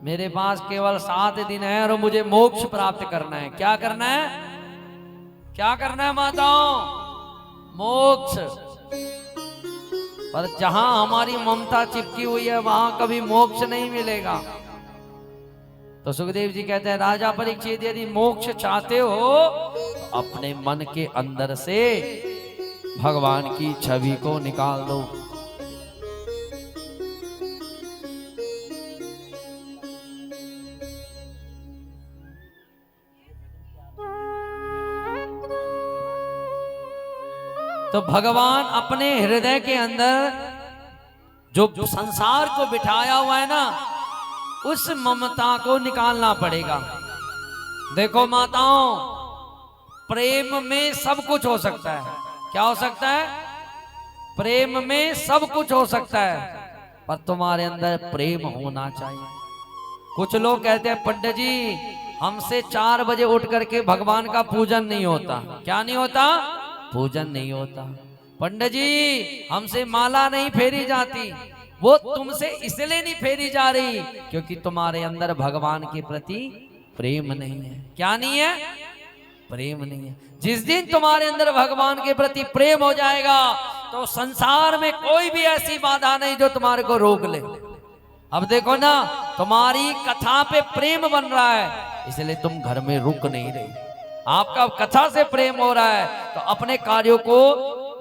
मेरे पास केवल 7 दिन है और मुझे मोक्ष प्राप्त करना है। क्या करना है? क्या करना है माताओं? मोक्ष। पर जहां हमारी ममता चिपकी हुई है वहां कभी मोक्ष नहीं मिलेगा। तो सुखदेव जी कहते हैं, राजा परीक्षित यदि मोक्ष चाहते हो तो अपने मन के अंदर से भगवान की छवि को निकाल दो। तो भगवान अपने हृदय के अंदर जो संसार को बिठाया हुआ है ना, उस ममता को निकालना पड़ेगा। देखो माताओं, प्रेम में सब कुछ हो सकता है। क्या हो सकता है? प्रेम में सब कुछ हो सकता है, पर तुम्हारे अंदर प्रेम होना चाहिए। कुछ लोग कहते हैं, पंडित जी हमसे 4 बजे उठ करके भगवान का पूजन नहीं होता। क्या नहीं होता? पूजन नहीं होता। पंडित जी हमसे माला नहीं फेरी जाती। वो तुमसे इसलिए नहीं फेरी जा रही क्योंकि तुम्हारे अंदर भगवान के प्रति प्रेम नहीं है। क्या नहीं है? प्रेम नहीं है। जिस दिन तुम्हारे अंदर भगवान के प्रति प्रेम हो जाएगा तो संसार में कोई भी ऐसी बाधा नहीं जो तुम्हारे को रोक ले। अब देखो ना, तुम्हारी कथा पे प्रेम बन रहा है, इसलिए तुम घर में रुक नहीं रही। आपका कथा से प्रेम हो रहा है तो अपने कार्यों को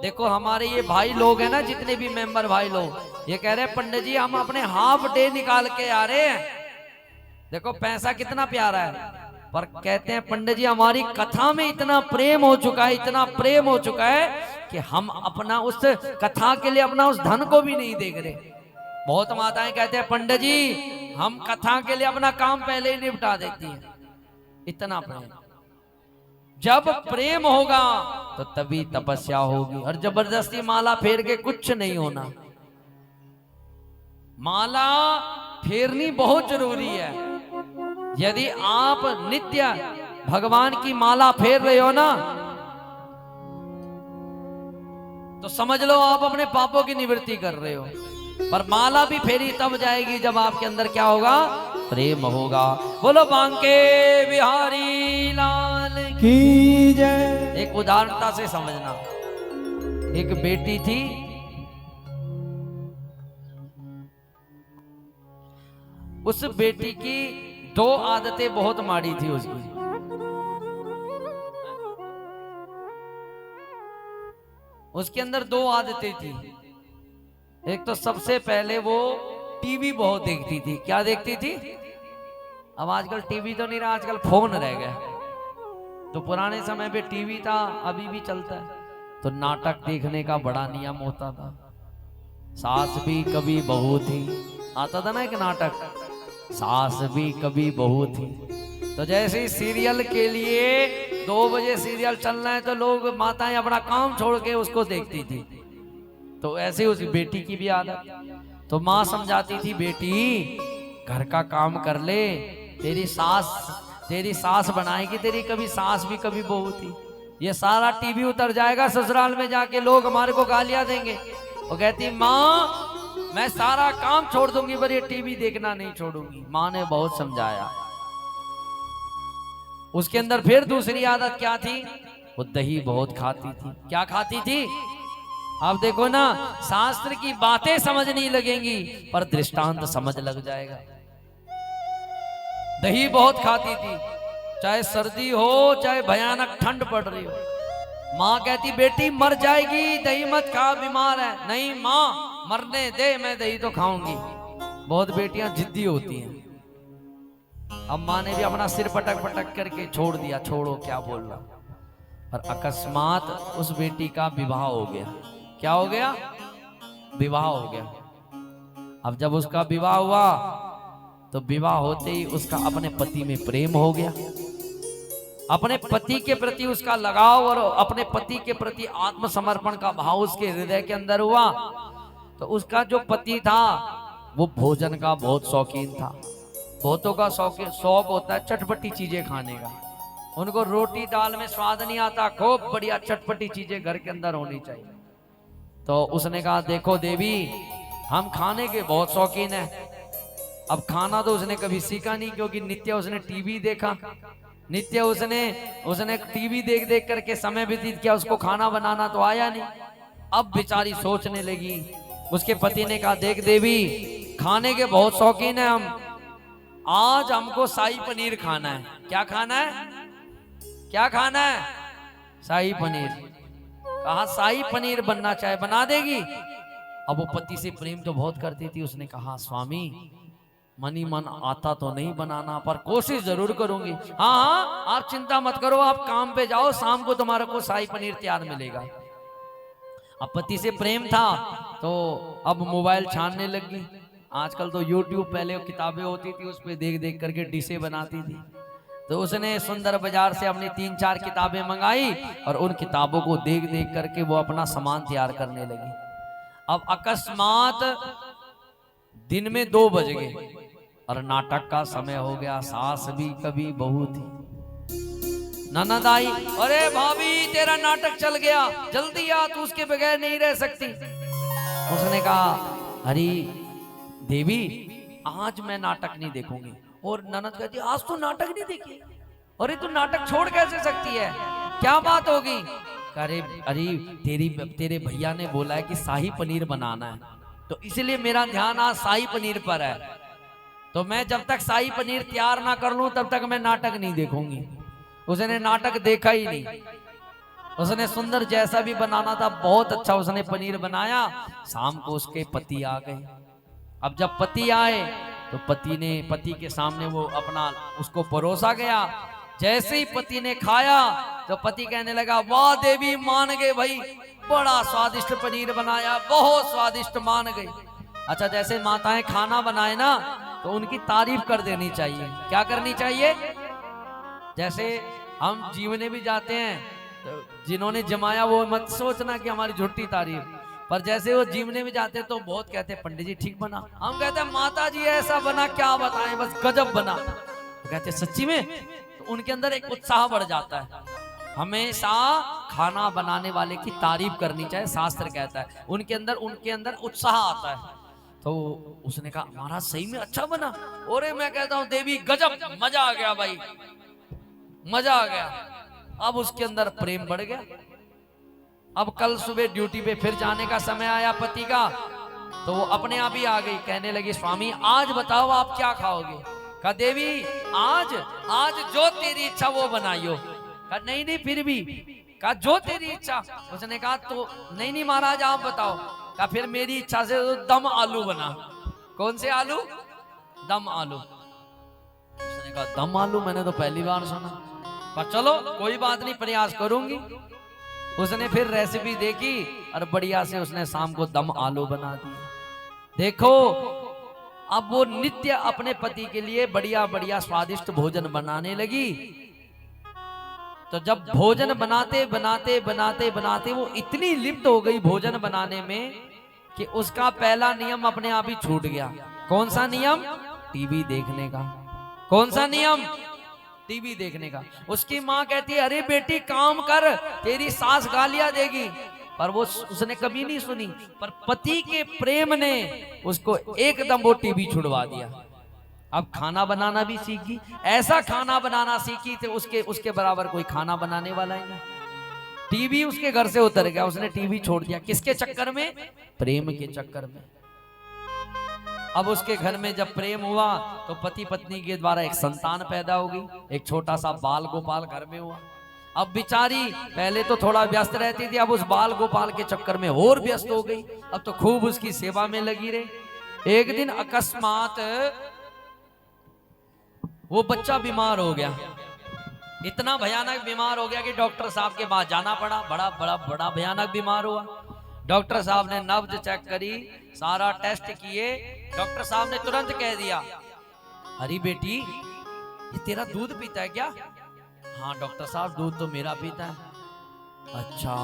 देखो। हमारे ये भाई लोग हैं ना, जितने भी मेंबर भाई लोग, ये कह रहे हैं पंडित जी हम अपने हाफ डे निकाल के आ रहे हैं। देखो पैसा कितना प्यारा है। पर कहते हैं पंडित जी हमारी कथा में इतना प्रेम हो चुका है, इतना प्रेम हो चुका है कि हम अपना उस कथा के लिए अपना उस धन को भी नहीं देख रहे। बहुत माताएं कहते हैं पंडित जी हम कथा के लिए अपना काम पहले ही निपटा देती हैं। इतना प्रेम, जब प्रेम होगा तो तभी तपस्या होगी। और जबरदस्ती माला फेर के कुछ नहीं होना। माला फेरनी बहुत जरूरी है। यदि आप नित्य भगवान की माला फेर रहे हो ना, तो समझ लो आप अपने पापों की निवृत्ति कर रहे हो। पर माला भी फेरी तब जाएगी जब आपके अंदर क्या होगा, प्रेम होगा। बोलो बांके बिहारी लाल की जय। एक उदाहरणता से समझना। एक बेटी थी, उस बेटी की दो आदतें बहुत माड़ी थी उसकी। उसके अंदर दो आदतें थी। एक तो सबसे पहले वो टीवी बहुत देखती थी। क्या देखती थी? अब आजकल टीवी तो नहीं रहा, आजकल फोन रह गया। तो पुराने समय पे टीवी था, अभी भी चलता है। तो नाटक देखने का बड़ा नियम होता था। सास भी कभी बहू थी, आता था ना एक नाटक, सास भी कभी बहू थी। तो जैसे ही सीरियल के लिए 2 बजे सीरियल चलना है तो लोग माताएं अपना काम छोड़ के उसको देखती थी। तो ऐसे उस बेटी की भी आदत। तो माँ समझाती थी, बेटी घर का काम कर ले, तेरी सास बनाएगी, तेरी कभी सास भी कभी बहू थी। ये सारा टीवी उतर जाएगा, ससुराल में जाके लोग हमारे को गालियां देंगे। वो कहती माँ मैं सारा काम छोड़ दूंगी पर ये टीवी देखना नहीं छोड़ूंगी। माँ ने बहुत समझाया। उसके अंदर फिर दूसरी आदत क्या थी? वो दही बहुत खाती थी। क्या खाती थी? आप देखो ना, शास्त्र की बातें समझ नहीं लगेंगी पर दृष्टांत समझ लग जाएगा। दही बहुत खाती थी, चाहे सर्दी हो चाहे भयानक ठंड पड़ रही हो। माँ कहती बेटी मर जाएगी, दही मत खा, बीमार है। नहीं माँ मरने दे, मैं दही तो खाऊंगी। बहुत बेटियां जिद्दी होती हैं। अब माँ ने भी अपना सिर पटक पटक करके छोड़ दिया, छोड़ो क्या बोलना। पर अकस्मात उस बेटी का विवाह हो गया। क्या हो गया? विवाह हो गया। अब जब उसका विवाह हुआ तो विवाह होते ही उसका अपने पति में प्रेम हो गया। अपने पति के प्रति उसका लगाव और अपने पति के प्रति आत्मसमर्पण का भाव उसके हृदय के अंदर हुआ। तो उसका जो पति था वो भोजन का बहुत शौकीन था। बहुतों का शौक होता है चटपटी चीजें खाने का। उनको रोटी दाल में स्वाद नहीं आता, खूब बढ़िया चटपटी चीजें घर के अंदर होनी चाहिए। तो उसने कहा देखो देवी, हम खाने के बहुत शौकीन हैं। अब खाना तो उसने कभी सीखा नहीं, क्योंकि नित्य उसने टीवी देखा, नित्य उसने टीवी देख देख करके समय व्यतीत किया, उसको खाना बनाना तो आया नहीं। अब बेचारी सोचने लगी। उसके पति ने कहा देख देवी, खाने के बहुत शौकीन है हम, आज हमको शाही पनीर खाना है। क्या खाना है? क्या खाना है? शाही पनीर। कहा शाही पनीर बनना चाहे बना देगी। अब वो पति से प्रेम तो बहुत करती थी। उसने कहा स्वामी मनी मन आता तो नहीं बनाना, पर कोशिश जरूर करूंगी। हाँ हाँ आप चिंता मत करो, आप काम पे जाओ, शाम को तुम्हारे को शाही पनीर तैयार मिलेगा। अब पति से प्रेम था तो अब मोबाइल छानने लगी। आजकल तो YouTube, पहले किताबें होती थी उस पर देख देख करके डिशें बनाती थी। तो उसने सुंदर बाजार से अपनी 3-4 किताबें मंगाई और उन किताबों को देख देख करके वो अपना सामान तैयार करने लगी। अब अकस्मात दिन में 2 बज गए और नाटक का समय हो गया। सास भी कभी बहू थी। ननद आई, अरे भाभी तेरा नाटक चल गया, जल्दी आ, तू उसके बगैर नहीं रह सकती। उसने कहा अरे देवी आज मैं नाटक नहीं देखूंगी। और ननद कहती आज तू नाटक नहीं देखी? अरे तू नाटक छोड़ कैसे सकती है, क्या बात होगी? अरे तेरे भैया ने बोला है कि शाही पनीर बनाना है, तो इसलिए मेरा ध्यान आज शाही पनीर पर है। तो मैं जब तक शाही पनीर तैयार ना कर लूं तब तक मैं नाटक नहीं देखूंगी। उसने नाटक देखा ही नहीं। उसने सुंदर जैसा भी बनाना था बहुत अच्छा उसने पनीर बनाया। शाम को उसके पति आ गए। अब जब पति आए तो पति के सामने वो अपना उसको परोसा गया। जैसे ही पति ने खाया तो पति कहने लगा, वाह देवी, मान गए भाई, बड़ा स्वादिष्ट पनीर बनाया, बहुत स्वादिष्ट, मान गई। अच्छा, जैसे माताएं खाना बनाए ना तो उनकी तारीफ कर देनी चाहिए। क्या करनी चाहिए? जैसे हम जीवने भी जाते हैं तो जिन्होंने जमाया वो मत सोचना कि हमारी झूठी तारीफ, पर जैसे वो जीवने में जाते तो बहुत कहते हैं, पंडित जी ठीक बना। हम कहते हैं, माता जी ऐसा बना, क्या बताएं, बस गजब बना। तो कहते हैं, सच्ची में? तो उनके अंदर एक उत्साह बढ़ जाता है। हमेशा खाना बनाने वाले की तारीफ करनी चाहिए, शास्त्र कहता है। उनके अंदर उत्साह आता है। तो उसने कहा, महाराज सही में अच्छा बना। अरे मैं कहता हूँ देवी गजब, मजा आ गया भाई, मजा आ गया। अब उसके अंदर प्रेम बढ़ गया। अब कल सुबह ड्यूटी पे फिर जाने का समय आया पति का, तो वो अपने आप ही आ गई, कहने लगी, स्वामी आज बताओ आप क्या खाओगे? कहा, देवी आज जो तेरी इच्छा वो बनाइयो। कहा, नहीं फिर भी। कहा, जो तेरी इच्छा। उसने कहा, तो नहीं महाराज आप बताओ। कहा, फिर मेरी इच्छा से तो दम आलू बना। कौन से आलू? दम आलू। उसने कहा, दम आलू मैंने तो पहली बार सुना, पर चलो कोई बात नहीं, प्रयास करूंगी। उसने फिर रेसिपी देखी और बढ़िया से उसने शाम को दम आलू बना दिया। देखो, अब वो नित्य अपने पति के लिए बढ़िया बढ़िया स्वादिष्ट भोजन बनाने लगी। तो जब भोजन बनाते बनाते बनाते बनाते वो इतनी लिप्त हो गई भोजन बनाने में कि उसका पहला नियम अपने आप ही छूट गया। कौन सा नियम? टीवी देखने का। कौन सा नियम? टीवी देखने का। उसकी माँ कहती है, अरे बेटी काम कर, तेरी सास गालियां देगी। पर वो उसने कभी नहीं सुनी। पर पति के प्रेम ने उसको एकदम वो टीवी छुड़वा दिया। अब खाना बनाना भी सीखी, ऐसा खाना बनाना सीखी थे उसके बराबर कोई खाना बनाने वाला ही नहीं। टीवी उसके घर से उतर गया, उसने टीवी छोड़ दिया। किसके चक्कर में? प्रेम के चक्कर में। अब उसके घर में जब प्रेम हुआ तो पति पत्नी के द्वारा एक संतान पैदा हो गई, एक छोटा सा बाल गोपाल घर में हुआ। अब बिचारी पहले तो थोड़ा व्यस्त रहती थी, अब उस बाल गोपाल के चक्कर में और व्यस्त हो गई। अब तो खूब उसकी सेवा में लगी रही। एक दिन अकस्मात वो बच्चा बीमार हो गया, इतना भयानक बीमार हो गया कि डॉक्टर साहब के पास जाना पड़ा। बड़ा बड़ा बड़ा भयानक बीमार हुआ। डॉक्टर साहब ने नब्ज चेक करी, सारा टेस्ट किए। डॉक्टर साहब ने तुरंत कह दिया, अरे बेटी ये तेरा दूध पीता है क्या? हाँ डॉक्टर साहब, दूध तो मेरा पीता है। अच्छा,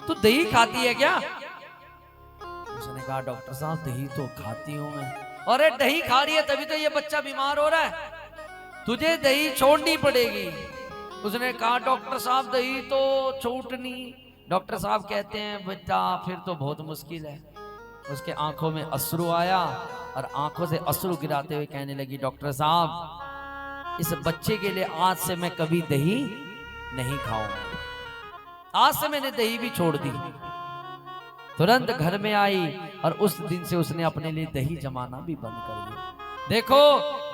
तो दही खाती है क्या? उसने कहा, डॉक्टर साहब दही तो खाती हूं मैं। अरे दही खा रही है तभी तो ये बच्चा बीमार हो रहा है, तुझे दही छोड़नी पड़ेगी। उसने कहा, डॉक्टर साहब दही तो छूटनी। डॉक्टर साहब कहते हैं, बेटा फिर तो बहुत मुश्किल है। उसके आंखों में अश्रु आया और आंखों से अश्रु गिराते हुए कहने लगी, डॉक्टर साहब इस बच्चे के लिए आज से मैं कभी दही नहीं खाऊंगा। आज से मैंने दही भी छोड़ दी। तुरंत घर में आई और उस दिन से उसने अपने लिए दही जमाना भी बंद कर दिया। देखो,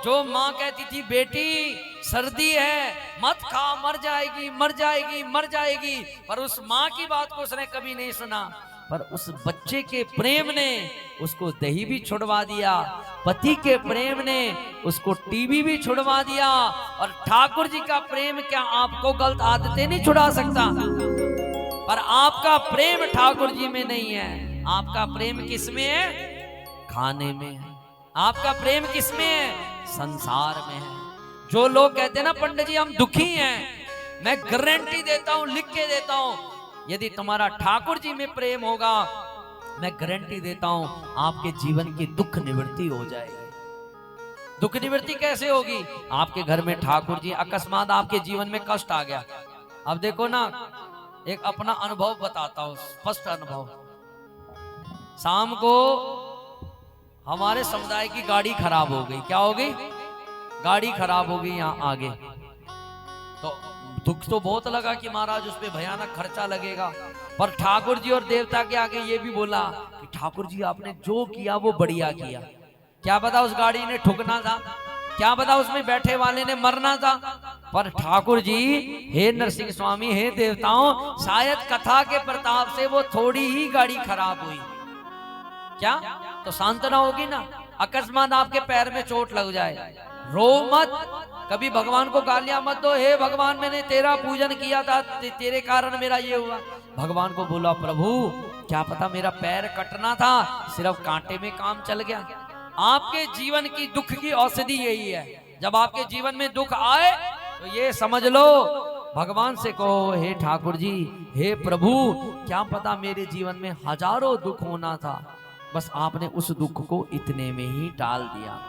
जो माँ कहती थी बेटी सर्दी है मत खा, मर जाएगी मर जाएगी मर जाएगी, पर उस माँ की बात को उसने कभी नहीं सुना। पर उस बच्चे के प्रेम ने उसको दही भी छुड़वा दिया, पति के प्रेम ने उसको टीवी भी छुड़वा दिया। और ठाकुर जी का प्रेम क्या आपको गलत आदतें नहीं छुड़ा सकता? पर आपका प्रेम ठाकुर जी में नहीं है। आपका प्रेम किसमें है? खाने में है। आपका प्रेम किसमें है? संसार में है। जो लोग कहते हैं ना, पंडित जी हम दुखी हैं, मैं गारंटी देता हूं, लिख के देता हूं, यदि तुम्हारा ठाकुर जी में प्रेम होगा, मैं गारंटी देता हूं आपके जीवन की दुख निवृत्ति हो जाएगी। दुख निवृत्ति कैसे होगी? आपके घर में ठाकुर जी, अकस्मात आपके जीवन में कष्ट आ गया। अब देखो ना, एक अपना अनुभव बताता हूं, स्पष्ट अनुभव। शाम को हमारे समुदाय की गाड़ी खराब हो गई। क्या हो गई? गाड़ी खराब हो गई यहाँ आगे। तो दुख तो बहुत लगा कि महाराज उस पे भयानक खर्चा लगेगा, पर ठाकुर जी और देवता के आगे ये भी बोला कि ठाकुर जी आपने जो किया वो बढ़िया किया। क्या पता उस गाड़ी ने ठुकना था, क्या पता उसमें बैठे वाले ने मरना था, पर ठाकुर जी, हे नरसिंह स्वामी, हे देवताओं, शायद कथा के प्रताप से वो थोड़ी ही गाड़ी खराब हुई। क्या तो सांत्वना होगी ना? अकस्मात आपके पैर में चोट लग जाए, रो मत, कभी भगवान को गालियां मत दो, हे भगवान मैंने तेरा पूजन किया था, तेरे कारण मेरा ये हुआ। भगवान को बोला प्रभु क्या पता मेरा पैर कटना था, सिर्फ कांटे में काम चल गया। आपके जीवन की दुख की औषधि यही है, जब आपके जीवन में दुख आए तो ये समझ लो, भगवान से कहो हे ठाकुर जी, हे प्रभु क्या पता मेरे जीवन में हजारों दुख होना था, बस आपने उस दुख को इतने में ही टाल दिया।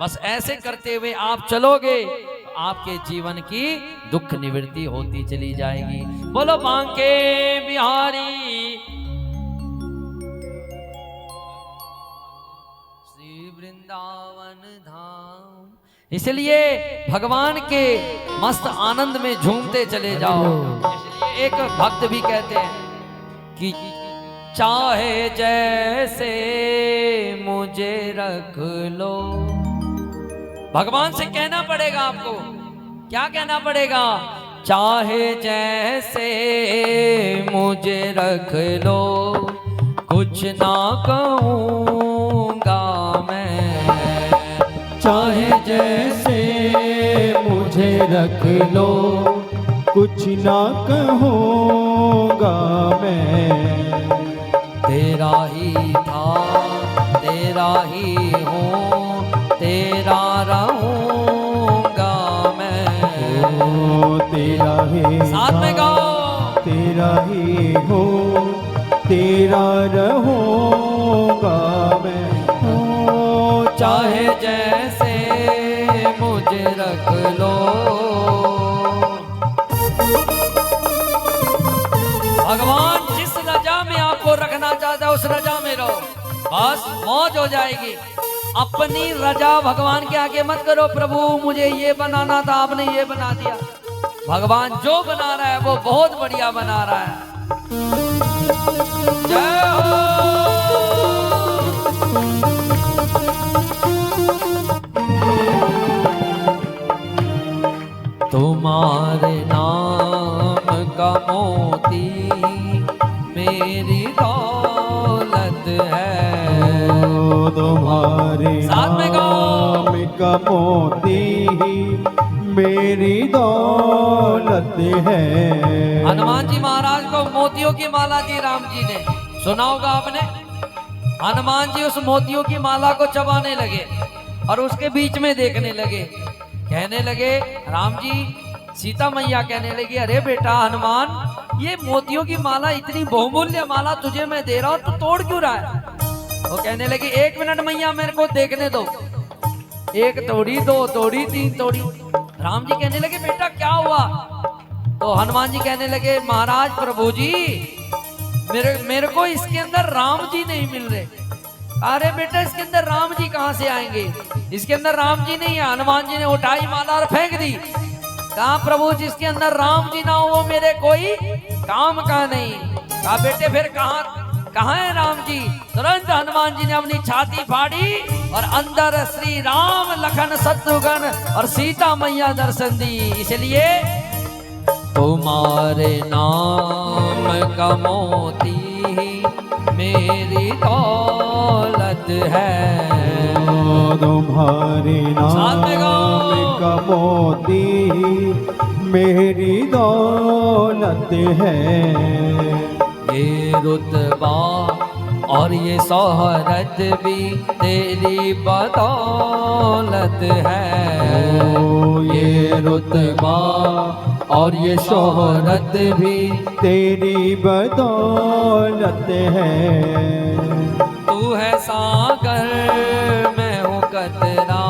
बस ऐसे करते हुए आप चलोगे तो आपके जीवन की दुख निवृत्ति होती चली जाएगी। बोलो बांके बिहारी श्री वृंदावन धाम। इसलिए भगवान के मस्त आनंद में झूमते चले जाओ। इसलिए एक भक्त भी कहते हैं कि चाहे जैसे मुझे रख लो। भगवान से कहना पड़ेगा आपको, क्या कहना पड़ेगा? चाहे जैसे मुझे रख लो, कुछ ना कहूँगा मैं। चाहे जैसे मुझे रख लो, कुछ ना कहूँगा मैं। तेरा ही था तेरा ही हूँ, तेरा रहूँगा मैं। ओ तेरा ही साथ में गाओ। तेरा ही हो, तेरा रहूँगा मैं। ओ चाहे जैसे मुझे रख लो। भगवान जिस रजा में आपको रखना चाहता है उस रजा में रहो, बस मौज हो जाएगी। अपनी रजा भगवान के आगे मत करो, प्रभु मुझे ये बनाना था आपने ये बना दिया। भगवान जो बना रहा है वो बहुत बढ़िया बना रहा है। जय हो। तुम्हारे नाम का मोती मेरी दौलत है। तुम्हारे साथ में गाओ। नाम का मोती मेरी दौलत है। हनुमान जी महाराज को मोतियों की माला दी राम जी ने, सुना होगा आपने। हनुमान जी उस मोतियों की माला को चबाने लगे और उसके बीच में देखने लगे, कहने लगे राम जी, सीता मैया कहने लगी अरे बेटा हनुमान, ये मोतियों की माला इतनी बहुमूल्य माला तुझे मैं दे रहा हूं, तू तोड़ क्यों रहा है? वो कहने लगी 1 मिनट मैया मेरे को देखने दो। 1 तोड़ी, 2 तोड़ी, 3 तोड़ी। राम जी कहने लगे बेटा क्या हुआ? तो हनुमान जी कहने लगे महाराज प्रभु जी, मेरे को इसके अंदर राम जी नहीं मिल रहे। अरे बेटा इसके अंदर राम जी कहां से आएंगे? इसके अंदर राम जी नहीं है। हनुमान जी ने उठाई माला और फेंक दी। कहा प्रभु जिसके अंदर राम जी ना हो वो मेरे कोई काम का नहीं। कहा बेटे फिर कहाँ है राम जी? तुरंत हनुमान जी ने अपनी छाती फाड़ी और अंदर श्री राम लखन शत्रुघ्न और सीता मैया दर्शन दी। इसलिए तुम्हारे नाम का मोती मेरी दौलत है। तुम्हारे नाम का मोती मेरी दौलत है। ये रुतबा और ये शोहरत भी तेरी बदौलत है। ओ ये रुतबा और ये शोहरत भी तेरी बदौलत है। तू है सागर मैं हूँ कतरा,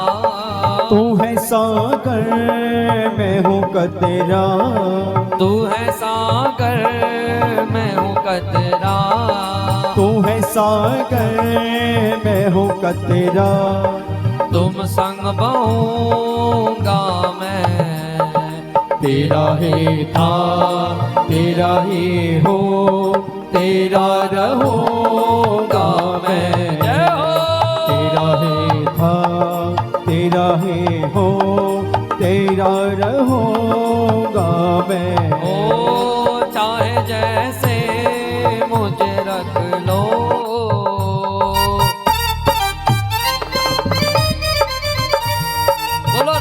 तू है सागर मैं हूँ कतरा। तू है सागर मैं हूँ कतरा। तू है सागर मैं हूँ कतरा। तुम संग बहूंगा मैं, तेरा ही था तेरा ही हो, तेरा रहूँगा मैं। तेरा ही था तेरा ही हो, तेरा रहूँगा मैं। ओ चाहे जैसे मुझे रख लो। बोलो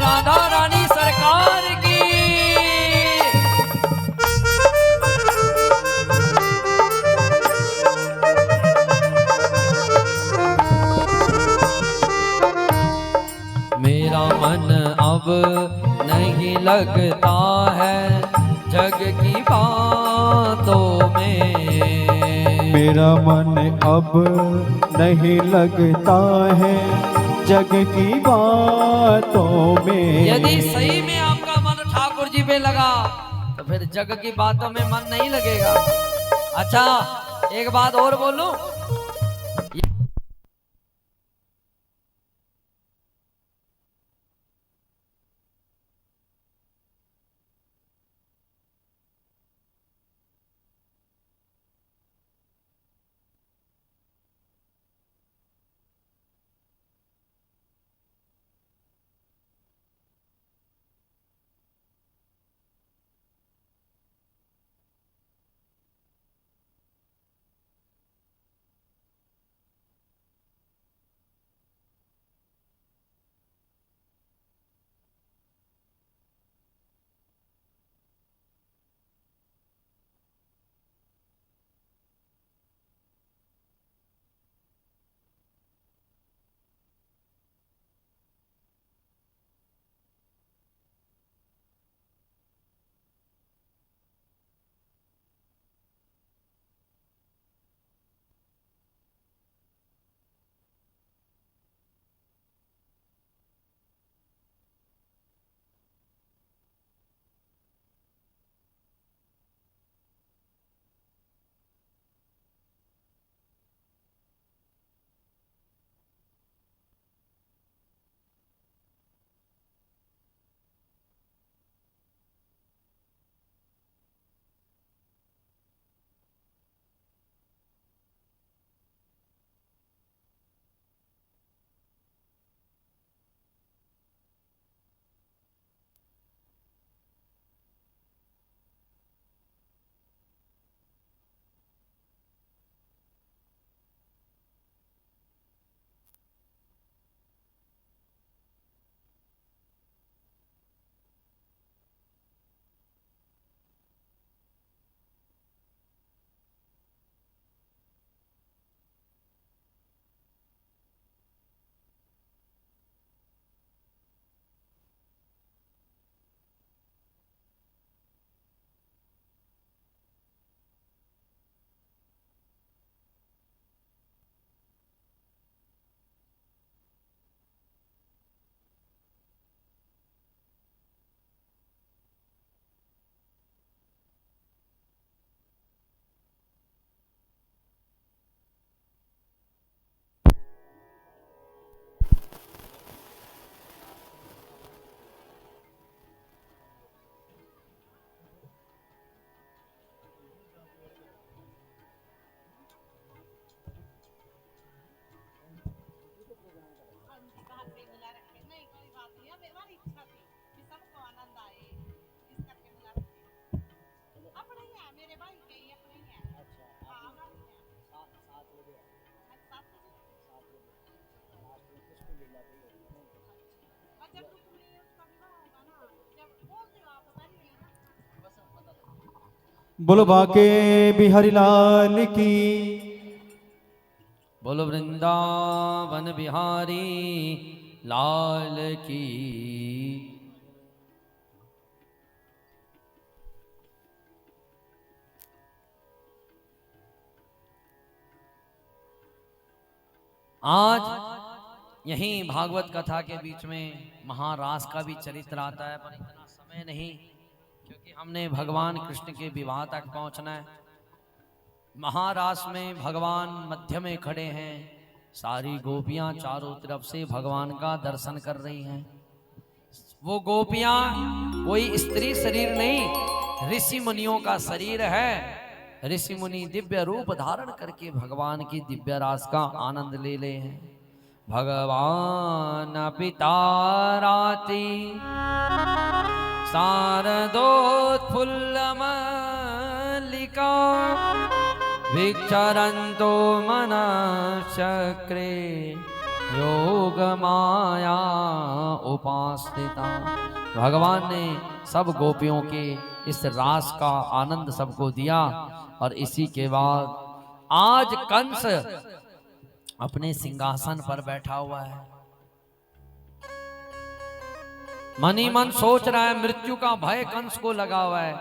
नहीं लगता है जग की बातों में। मेरा मन अब नहीं लगता है जग की बातों में। यदि सही में आपका मन ठाकुर जी पे लगा तो फिर जग की बातों में मन नहीं लगेगा। अच्छा, एक बात और बोलूं, बोलो बाके बिहारी लाल की। बोलो वृंदावन बिहारी लाल की। आज यहीं भागवत कथा के बीच में महारास का भी चरित्र आता है, पर इतना समय नहीं, क्योंकि हमने भगवान कृष्ण के विवाह तक पहुंचना है। महारास में भगवान मध्य में खड़े हैं, सारी गोपियां चारों तरफ से भगवान का दर्शन कर रही हैं। वो गोपियां कोई स्त्री शरीर नहीं, ऋषि मुनियों का शरीर है। ऋषि मुनि दिव्य रूप धारण करके भगवान की दिव्य रास का आनंद ले ले हैं। भगवान पिता राति शारदोत्फुल्ल मल्लिका विचरन्तो मनश्चक्रे योग माया उपास्थिता। भगवान ने सब गोपियों के इस रास का आनंद सबको दिया, और इसी के बाद आज कंस अपने सिंहासन पर बैठा हुआ है। मन ही मन सोच रहा है, मृत्यु का भय कंस को लगा हुआ है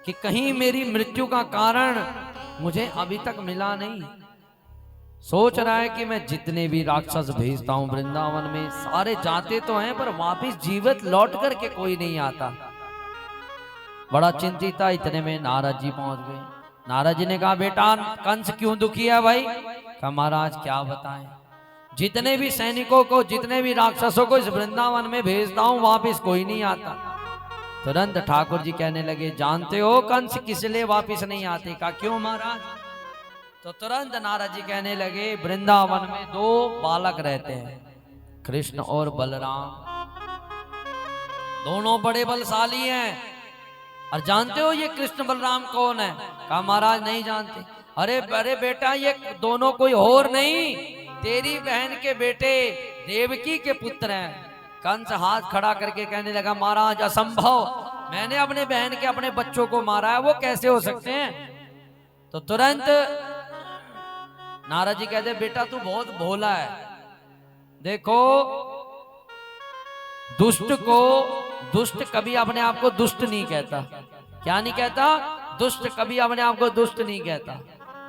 कि कहीं मेरी मृत्यु का कारण मुझे अभी तक मिला नहीं। सोच रहा है कि मैं जितने भी राक्षस भेजता हूं वृंदावन में, सारे जाते तो हैं पर वापिस जीवित लौट करके कोई नहीं आता। बड़ा चिंतित था। इतने में नारद जी पहुंच गए। नारद जी ने कहा, बेटा कंस क्यों दुखी है भाई? कहा, महाराज क्या बताएं, जितने भी सैनिकों को, जितने भी राक्षसों को इस वृंदावन में भेजता हूं, वापिस कोई नहीं आता। तुरंत ठाकुर जी कहने लगे, जानते हो कंस किस लिए वापिस नहीं आते? कहा, क्यों महाराज? तो तुरंत नारद जी कहने लगे, वृंदावन में दो बालक रहते हैं, कृष्ण और बलराम। दोनों बड़े बलशाली हैं। और जानते हो ये कृष्ण बलराम कौन है? कहा, महाराज नहीं जानते। अरे अरे बेटा, ये दोनों कोई और नहीं, तेरी बहन के बेटे देवकी के पुत्र हैं। कंस हाथ खड़ा करके कहने लगा, महाराज असंभव, मैंने अपने बहन के अपने बच्चों को मारा है, वो कैसे हो सकते हैं? तो तुरंत नारद जी कहते, बेटा तू बहुत भोला है। देखो, दुष्ट कभी अपने आप को दुष्ट नहीं कहता। क्या नहीं कहता? दुष्ट कभी अपने आप को दुष्ट नहीं कहता।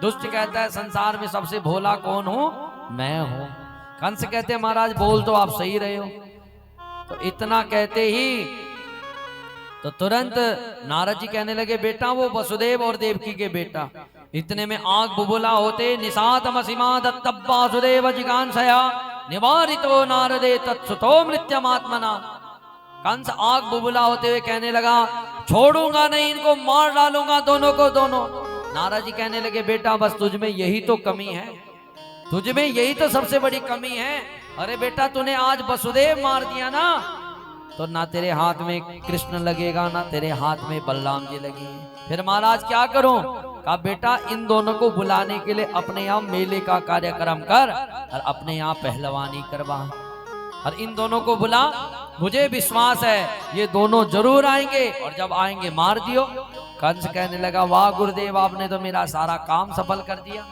दुष्ट कहता है संसार में सबसे भोला कौन हूं? मैं हूं। कंस कहते, महाराज बोल तो आप सही रहे हो। तो इतना कहते ही तो तुरंत नारद जी कहने लगे, बेटा वो वसुदेव और देवकी के बेटा। इतने में आग बुबुला होते, निशातमसीमा दत्तब्बा वासुदेव जिगांसया निवारितो नारदे तत्सुतो मृत्युमात्मना। कंस आग बुबुला होते हुए कहने लगा, छोड़ूंगा नहीं, इनको मार डालूंगा दोनों को दोनों। नारद जी कहने लगे, बेटा बस तुझ में यही तो कमी है, तुझ में यही तो सबसे बड़ी कमी है। अरे बेटा, तूने आज वसुदेव मार दिया ना, तो ना तेरे हाथ में कृष्ण लगेगा, ना तेरे हाथ में बलराम जी लगेंगे। फिर महाराज क्या करूं? कहा, बेटा इन दोनों को बुलाने के लिए अपने यहाँ मेले का कार्यक्रम कर और अपने यहाँ पहलवानी करवा, और इन दोनों को बुला। मुझे विश्वास है ये दोनों जरूर आएंगे, और जब आएंगे मार दियो। कंस कहने लगा, वाह गुरुदेव, आपने तो मेरा सारा काम सफल कर दिया।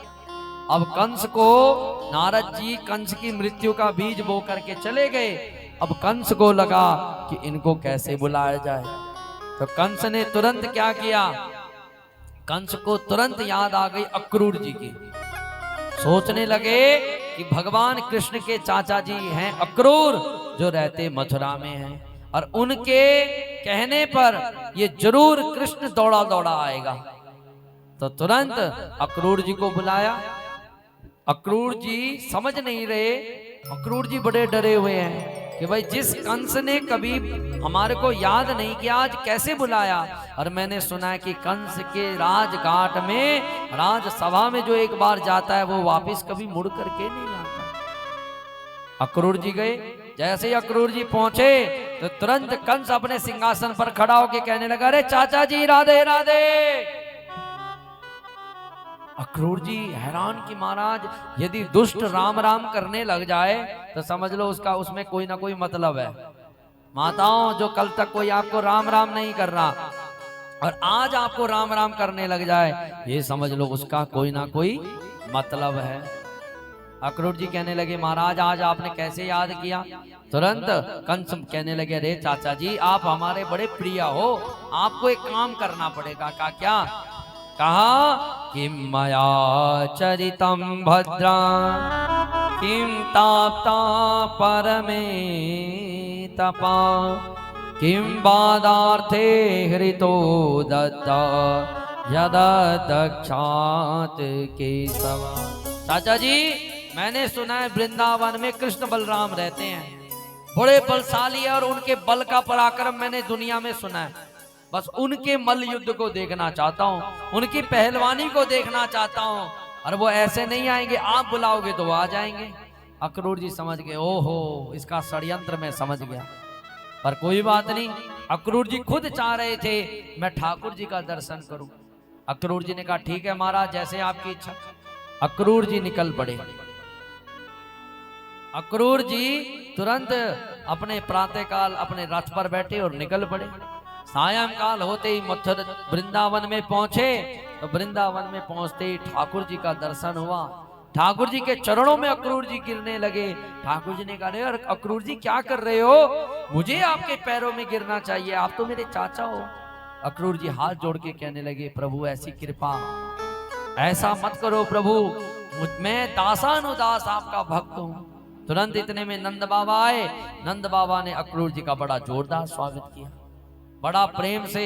अब कंस को नारद जी कंस की मृत्यु का बीज बो करके चले गए। अब कंस को लगा कि इनको कैसे बुलाया जाए। तो कंस ने तुरंत क्या किया? कंस को तुरंत याद आ गई अक्रूर जी की। सोचने लगे कि भगवान कृष्ण के चाचा जी हैं अक्रूर, जो रहते मथुरा में हैं, और उनके कहने पर ये जरूर कृष्ण दौड़ा दौड़ा आएगा। तो तुरंत अक्रूर जी को बुलाया। अक्रूर जी समझ नहीं रहे, अक्रूर जी बड़े डरे हुए हैं कि भाई जिस कंस ने कभी हमारे को याद नहीं किया, आज कैसे बुलाया। और मैंने सुना है कि कंस के राजघाट में, राजसभा में जो एक बार जाता है वो वापस कभी मुड़ करके नहीं आता। अक्रूर जी गए। जैसे ही अक्रूर जी पहुंचे तो तुरंत कंस अपने सिंहासन पर खड़ा होकर कहने लगा, अरे चाचा जी राधे राधे। अक्रूर जी हैरान कि महाराज, यदि दुष्ट राम राम करने लग जाए तो समझ लो उसका उसमें कोई ना कोई मतलब है। माताओं, जो कल तक कोई आपको राम राम नहीं कर रहा और आज आपको राम राम करने लग जाए, ये समझ लो उसका कोई ना कोई मतलब है। अक्रूर जी कहने लगे, महाराज आज आपने कैसे याद किया? तुरंत कंस कहने लगे, अरे चाचा जी आप हमारे बड़े प्रिय हो, आपको एक काम करना पड़ेगा। कहा क्या? कहा किम मया चरितम भद्रा किम ताप्ता परमे तपा किम बादार्थे हृतो दत्ता यदा दक्षात केशवा। चाचा जी मैंने सुना है वृंदावन में कृष्ण बलराम रहते हैं, बड़े बलशाली है, और उनके बल का पराक्रम मैंने दुनिया में सुना है। बस उनके मल्ल युद्ध को देखना चाहता हूँ, उनकी पहलवानी को देखना चाहता हूँ, और वो ऐसे नहीं आएंगे, आप बुलाओगे तो वो आ जाएंगे। अक्रूर जी समझ गए, ओहो इसका षड्यंत्र मैं समझ गया। पर कोई बात नहीं, अक्रूर जी खुद चाह रहे थे मैं ठाकुर जी का दर्शन करूं। अक्रूर जी ने कहा ठीक है महाराज, जैसे आपकी इच्छा। अक्रूर जी निकल पड़े। अक्रूर जी तुरंत अपने प्रातःकाल अपने रथ पर बैठे और निकल पड़े। सायंकाल होते ही मथुरा वृंदावन में पहुंचे। तो वृंदावन में पहुंचते ही ठाकुर जी का दर्शन हुआ। ठाकुर जी के चरणों में अक्रूर जी गिरने लगे। ठाकुर जी ने कहा, अरे अक्रूर जी क्या कर रहे हो, मुझे आपके पैरों में गिरना चाहिए, आप तो मेरे चाचा हो। अक्रूर जी हाथ जोड़ के कहने लगे, प्रभु ऐसी कृपा, ऐसा मत करो प्रभु, मैं दासानुदास आपका भक्त हूं। तुरंत इतने में नंद बाबा आए। नंद बाबा ने अक्रूर जी का बड़ा जोरदार स्वागत किया, बड़ा प्रेम से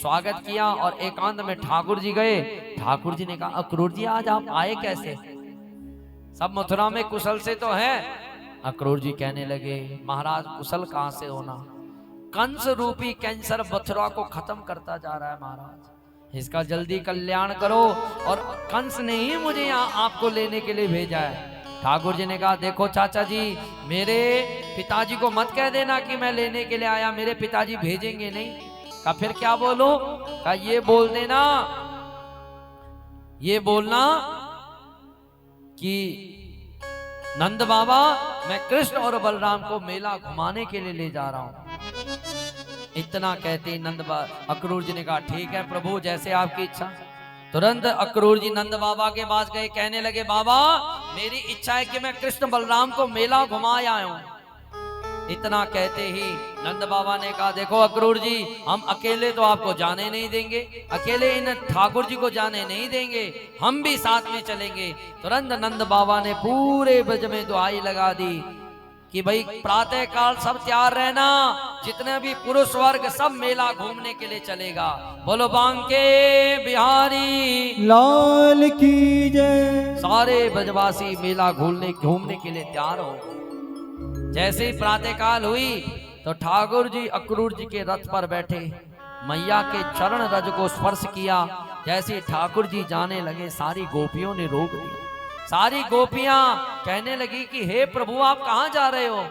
स्वागत किया और एकांत में ठाकुर जी गए। ठाकुर जी ने कहा, अक्रूर जी आज आप आए कैसे, सब मथुरा में कुशल से तो है। अक्रूर जी कहने लगे, महाराज कुशल कहां से होना, कंस रूपी कैंसर मथुरा को खत्म करता जा रहा है महाराज, इसका जल्दी कल्याण करो, और कंस ने ही मुझे यहाँ आपको लेने के लिए भेजा है। ठाकुर जी ने कहा, देखो चाचा जी, मेरे पिताजी को मत कह देना कि मैं लेने के लिए आया, मेरे पिताजी भेजेंगे नहीं। कहा फिर क्या बोलूं? कहा ये बोल देना, ये बोलना कि नंद बाबा, मैं कृष्ण और बलराम को मेला घुमाने के लिए ले जा रहा हूं। इतना कहते अक्रूर जी ने कहा, ठीक है प्रभु, जैसे आपकी इच्छा। तुरंत अक्रूर जी नंद बाबा के पास गए, कहने लगे, बाबा मेरी इच्छा है कि मैं कृष्ण बलराम को मेला घुमा आऊं। इतना कहते ही नंद बाबा ने कहा, देखो अक्रूर जी, हम अकेले तो आपको जाने नहीं देंगे, अकेले इन ठाकुर जी को जाने नहीं देंगे, हम भी साथ में चलेंगे। तुरंत नंद बाबा ने पूरे ब्रज में दुहाई लगा दी कि भाई प्रातः काल सब तैयार रहना, जितने भी पुरुष वर्ग सब मेला घूमने के लिए चलेगा। बोलो बांके बिहारी लाल की जय। सारे ब्रजवासी मेला घूमने के लिए तैयार हो। जैसे ही प्रातः काल हुई तो ठाकुर जी अक्रूर जी के रथ पर बैठे, मैया के चरण रज को स्पर्श किया। जैसे ठाकुर जी जाने लगे, सारी गोपियों ने रोक दी। सारी गोपियां कहने लगी कि हे प्रभु, आप कहां जा रहे हो?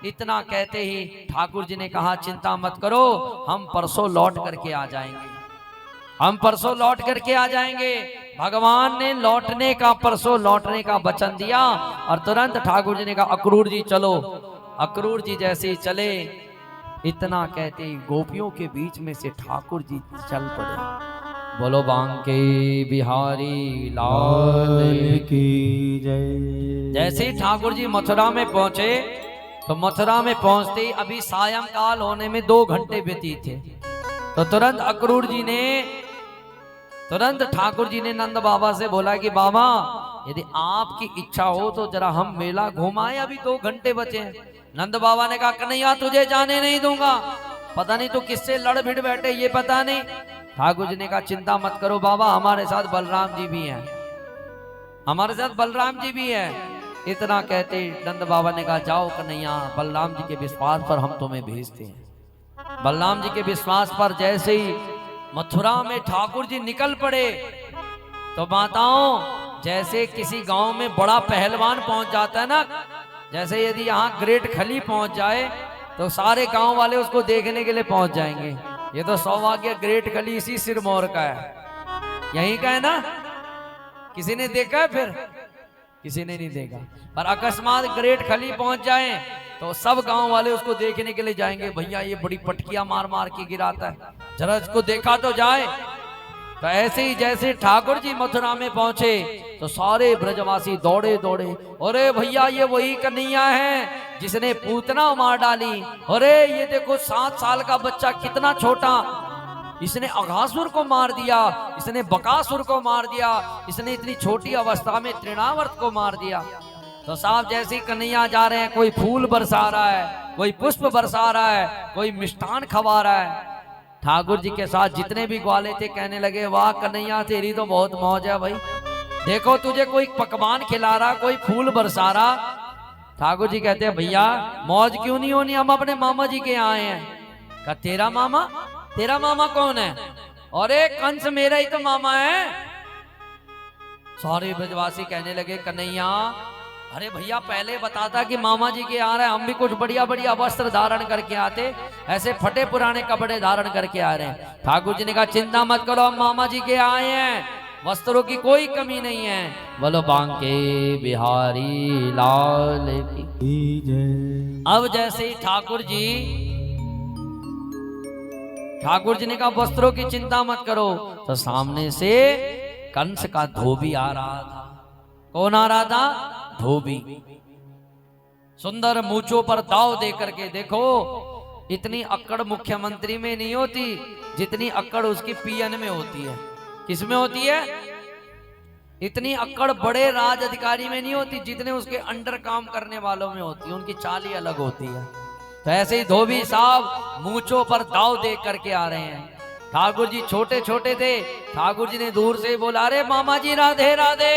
इतना कहते ही ठाकुर जी ने कहा, चिंता मत करो, हम परसों लौट करके आ जाएंगे, हम परसों लौट करके आ जाएंगे। भगवान ने लौटने का, परसों लौटने का वचन दिया। और तुरंत ठाकुर जी ने कहा, अक्रूर जी चलो। अक्रूर जी जैसे ही चले, इतना कहते ही गोपियों के बीच में से ठाकुर जी चल पड़े। बोलो बांके बिहारी लाल की जय। जैसे ही ठाकुर जी मथुरा में पहुंचे तो मथुरा में पहुंचते ही अभी सायंकाल होने में 2 घंटे व्यतीत थे। तो तुरंत अक्रूर जी ने, तुरंत ठाकुर जी ने नंद बाबा से बोला कि बाबा, यदि आपकी इच्छा हो तो जरा हम मेला घुमाएं, अभी 2 घंटे बचे हैं। नंद बाबा ने कहा, कन्हैया तुझे जाने नहीं दूंगा, पता नहीं तू किससे लड़ भिड़ बैठे, ये पता नहीं। ठाकुर जी ने कहा, चिंता मत करो बाबा, हमारे साथ बलराम जी भी हैं, हमारे साथ बलराम जी भी हैं। इतना कहते नंद बाबा ने कहा, जाओ कन्हैया, बलराम जी के विश्वास पर हम तुम्हें भेजते हैं। बलराम जी के विश्वास पर जैसे ही मथुरा में ठाकुर जी निकल पड़े तो माताओं, जैसे किसी गांव में बड़ा पहलवान पहुंच जाता है ना, जैसे यदि यहाँ ग्रेट खली पहुंच जाए तो सारे गांव वाले उसको देखने के लिए पहुंच जाएंगे। ये तो सौभाग्य ग्रेट खली इसी सिरमौर का है, यहीं का है ना। किसी ने देखा है? फिर किसी ने नहीं देखा, पर अकस्मात ग्रेट खली पहुंच जाए तो सब गांव वाले उसको देखने के लिए जाएंगे। भैया ये बड़ी पटकियां मार मार के गिराता है, जरा इसको देखा तो जाए। तो ऐसे ही जैसे ठाकुर जी मथुरा में पहुंचे तो सारे ब्रजवासी दौड़े दौड़े, अरे भैया ये वही कन्हैया है जिसने पूतना मार डाली। अरे ये देखो 7 साल का बच्चा, कितना छोटा, इसने अघासुर को मार दिया, इसने बकासुर को मार दिया, इसने इतनी छोटी अवस्था में तृणावर्त को मार दिया। तो साहब जैसे कन्हैया जा रहे हैं, कोई फूल बरसा रहा है, कोई पुष्प बरसा रहा है, कोई मिष्ठान खवा रहा है। ठाकुर जी के साथ जितने भी ग्वाले थे कहने लगे, वाह कन्हैया तेरी तो बहुत मौज है भाई, देखो तुझे कोई पकवान खिला रहा, कोई फूल बरसा रहा। ठाकुर जी कहते हैं, भैया मौज क्यों नहीं होनी, हम अपने मामा जी के यहाँ आए हैं। कहा तेरा मामा? तेरा मामा कौन है? अरे कंस मेरा ही तो मामा है। सारे ब्रजवासी कहने लगे, कन्हैया अरे भैया पहले बताता कि मामा जी के आ रहे हैं, हम भी कुछ बढ़िया बढ़िया वस्त्र धारण करके आते, ऐसे फटे पुराने कपड़े धारण करके आ रहे हैं। ठाकुर जी ने कहा, चिंता मत करो, हम मामा जी के आए हैं, वस्त्रों की कोई कमी नहीं है। बोलो बांके बिहारी लाल की जय। अब जैसे ही ठाकुर जी ने कहा वस्त्रों की चिंता मत करो, तो सामने से कंस का धोबी आ रहा था। कौन आ रहा था? धोबी। सुंदर मूंछों पर दाव दे करके, देखो इतनी अक्कड़ मुख्यमंत्री में नहीं होती जितनी अक्कड़ उसकी पीएन में होती है। किसमें होती है? इतनी अक्कड़ बड़े राज अधिकारी में नहीं होती जितने उसके अंडर काम करने वालों में होती है। उनकी चाल ही अलग होती है। तो ऐसे ही धोबी साहब मूंछों पर दाव दे करके आ रहे हैं। ठाकुर जी छोटे छोटे थे। ठाकुर जी ने दूर से बोला, अरे मामा जी राधे राधे।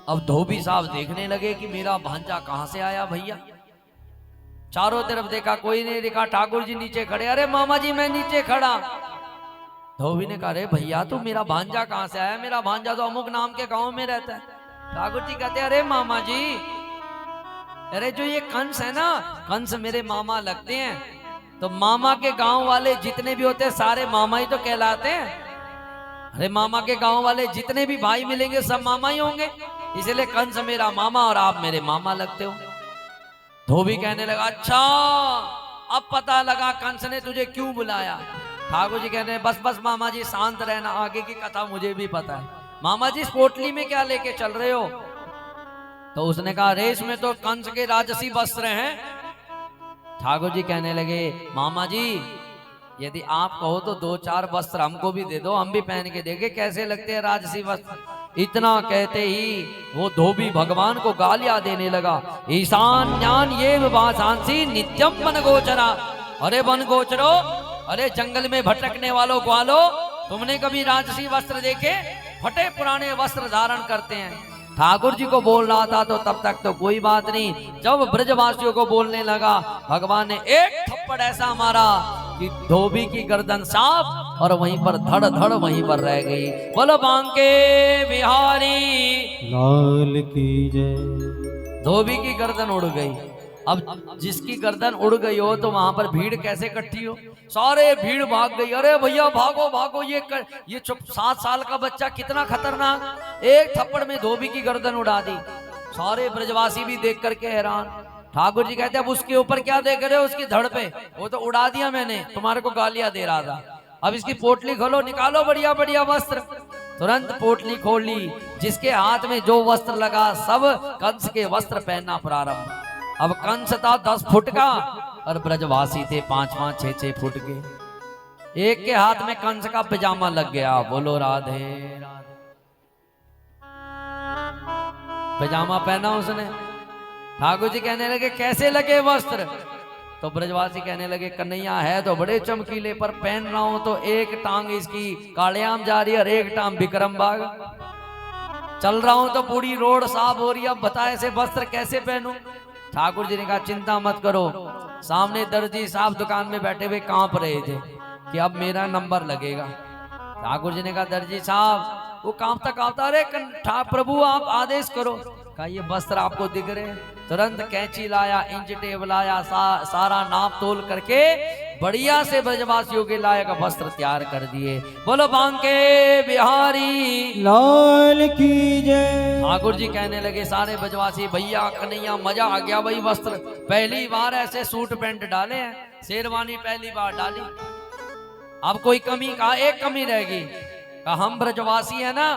अब धोबी साहब देखने लगे कि मेरा भांजा कहां से आया भैया। चारों तरफ देखा, कोई नहीं दिखा। ठाकुर जी नीचे खड़े, अरे मामा जी मैं नीचे खड़ा। धोबी ने कहा, अरे भैया तू मेरा भांजा कहां से आया? मेरा भांजा तो अमुक नाम के गांव में रहता है। ठाकुर जी कहते, अरे मामा जी, अरे जो ये कंस है ना, कंस मेरे मामा लगते हैं। तो मामा के गांव वाले जितने भी होते हैं सारे मामा ही तो कहलाते हैं। अरे मामा के गांव वाले जितने भी भाई मिलेंगे सब मामा ही होंगे, इसलिए कंस मेरा मामा और आप मेरे मामा लगते हो। धोबी कहने लगा, अच्छा अब पता लगा कंस ने तुझे क्यों बुलाया। ठाकुर जी कहते हैं, बस बस मामा जी शांत रहना, आगे की कथा मुझे भी पता है। मामा जी इस पोटली में क्या लेके चल रहे हो? तो उसने कहा, रेस में तो कंस के राजसी वस्त्र हैं। ठाकुर जी कहने लगे, मामा जी यदि आप कहो तो 2-4 वस्त्र हमको भी दे दो, हम भी पहन के देखे कैसे लगते हैं राजसी वस्त्र। इतना कहते ही वो धोबी भगवान को गालियां देने लगा। ईशान ज्ञान ये विभाषांसी नित्यम वन गोचरा। अरे वन गोचरो, अरे जंगल में भटकने वालों ग्वालो, तुमने कभी राजसी वस्त्र देखे? फटे पुराने वस्त्र धारण करते हैं। ठाकुर जी को बोल रहा था तो तब तक तो कोई बात नहीं। जब ब्रजवासियों को बोलने लगा, भगवान ने एक थप्पड़ ऐसा मारा कि धोबी की गर्दन साफ और वहीं पर धड़ धड़ वहीं पर रह गई। बोलो बांके बिहारी लाल की जय। धोबी की गर्दन उड़ गई। अब जिसकी गर्दन उड़ गई हो तो वहां पर भीड़ कैसे इकट्ठी हो? सारे भीड़ भाग गई। अरे भैया भागो भागो, ये 7 साल का बच्चा कितना खतरनाक, एक थप्पड़ में धोबी की गर्दन उड़ा दी। सारे ब्रजवासी भी देख करके हैरान। ठाकुर जी कहते, अब उसके ऊपर क्या देख रहे हो? उसकी धड़ पे, वो तो उड़ा दिया मैंने, तुम्हारे को गालियां दे रहा था। अब इसकी पोटली खोलो, निकालो बढ़िया बढ़िया वस्त्र। तुरंत पोटली खोल ली। जिसके हाथ में जो वस्त्र लगा सब कंस के वस्त्र पहनना प्रारंभ। अब कंस था 10 फुट का और ब्रजवासी थे 5-5, 6-6 फुट के। एक के हाथ में कंस का पजामा लग गया। बोलो राधे राधे। पजामा पहना उसने। ठाकुर जी कहने लगे, कैसे लगे वस्त्र? तो ब्रजवासी कहने लगे, कन्हैया है तो बड़े चमकीले, पर पहन रहा हूं तो एक टांग इसकी कालियाम जा रही है और एक टांग विक्रम बाग। चल रहा हूं तो पूरी रोड साफ हो रही है, अब बता ऐसे वस्त्र कैसे पहनूं? ठाकुर जी ने कहा, चिंता मत करो। सामने दर्जी साहब दुकान में बैठे हुए कांप रहे थे कि अब मेरा नंबर लगेगा। ठाकुर जी ने कहा, दर्जी साहब, वो कांपता कांपता, अरे प्रभु आप आदेश करो। कहा, ये वस्त्र आपको दिख रहे हैं? तुरंत कैंची लाया, इंच टेप लाया, सारा नाप तोल करके बढ़िया से ब्रजवासियों के लायक वस्त्र तैयार कर दिए। बोलो बांके बिहारी लाल की जय। ठाकुर जी कहने लगे, सारे ब्रजवासी, भैया कन्हैया मजा आ गया भाई, वस्त्र पहली बार ऐसे सूट पैंट डाले हैं, शेरवानी पहली बार डाली। अब कोई कमी? कहा, एक कमी रहेगी। कहा, हम ब्रजवासी है ना,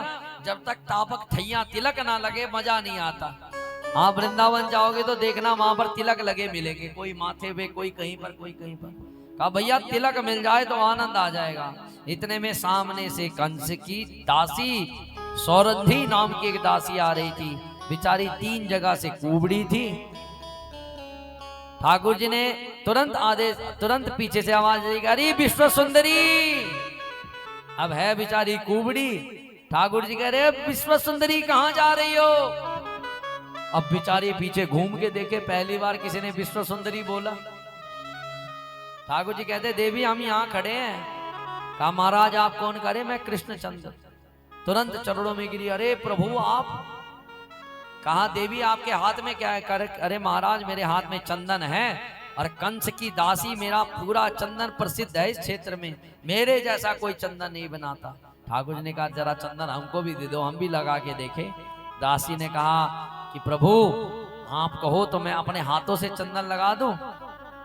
जब तक तापक थैया तिलक ना लगे मजा नहीं आता। आप वृंदावन जाओगे तो देखना वहां पर तिलक लगे मिलेंगे, कोई माथे पे, कोई कहीं पर, कोई कहीं पर। कहा, भैया तिलक मिल जाए तो आनंद आ जाएगा। इतने में सामने से कंस की दासी सौरंधी नाम की एक दासी आ रही थी। बेचारी 3 जगह से कुबड़ी थी। ठाकुर जी ने तुरंत पीछे से आवाज दी, अरे विश्व सुंदरी। अब है बेचारी कुबड़ी। ठाकुर जी कह रहे, विश्व सुंदरी कहां जा रही हो? अब बेचारी पीछे घूम के देखे, पहली बार किसी ने विश्व सुंदरी बोला। ठाकुर जी कहते, देवी हम यहाँ खड़े हैं। कहा, महाराज आप कौन? करे, मैं कृष्णचंद्र। तुरंत चरणों में गिरी, अरे प्रभु आप? कहा, देवी आपके हाथ में क्या है? अरे महाराज मेरे हाथ में चंदन है और कंस की दासी मेरा पूरा चंदन प्रसिद्ध है इस क्षेत्र में, मेरे जैसा कोई चंदन नहीं बनाता। ठाकुर जी ने कहा, जरा चंदन हमको भी दे दो, हम भी लगा के देखें। दासी ने कहा कि प्रभु आप कहो तो मैं अपने हाथों से चंदन लगा दूं।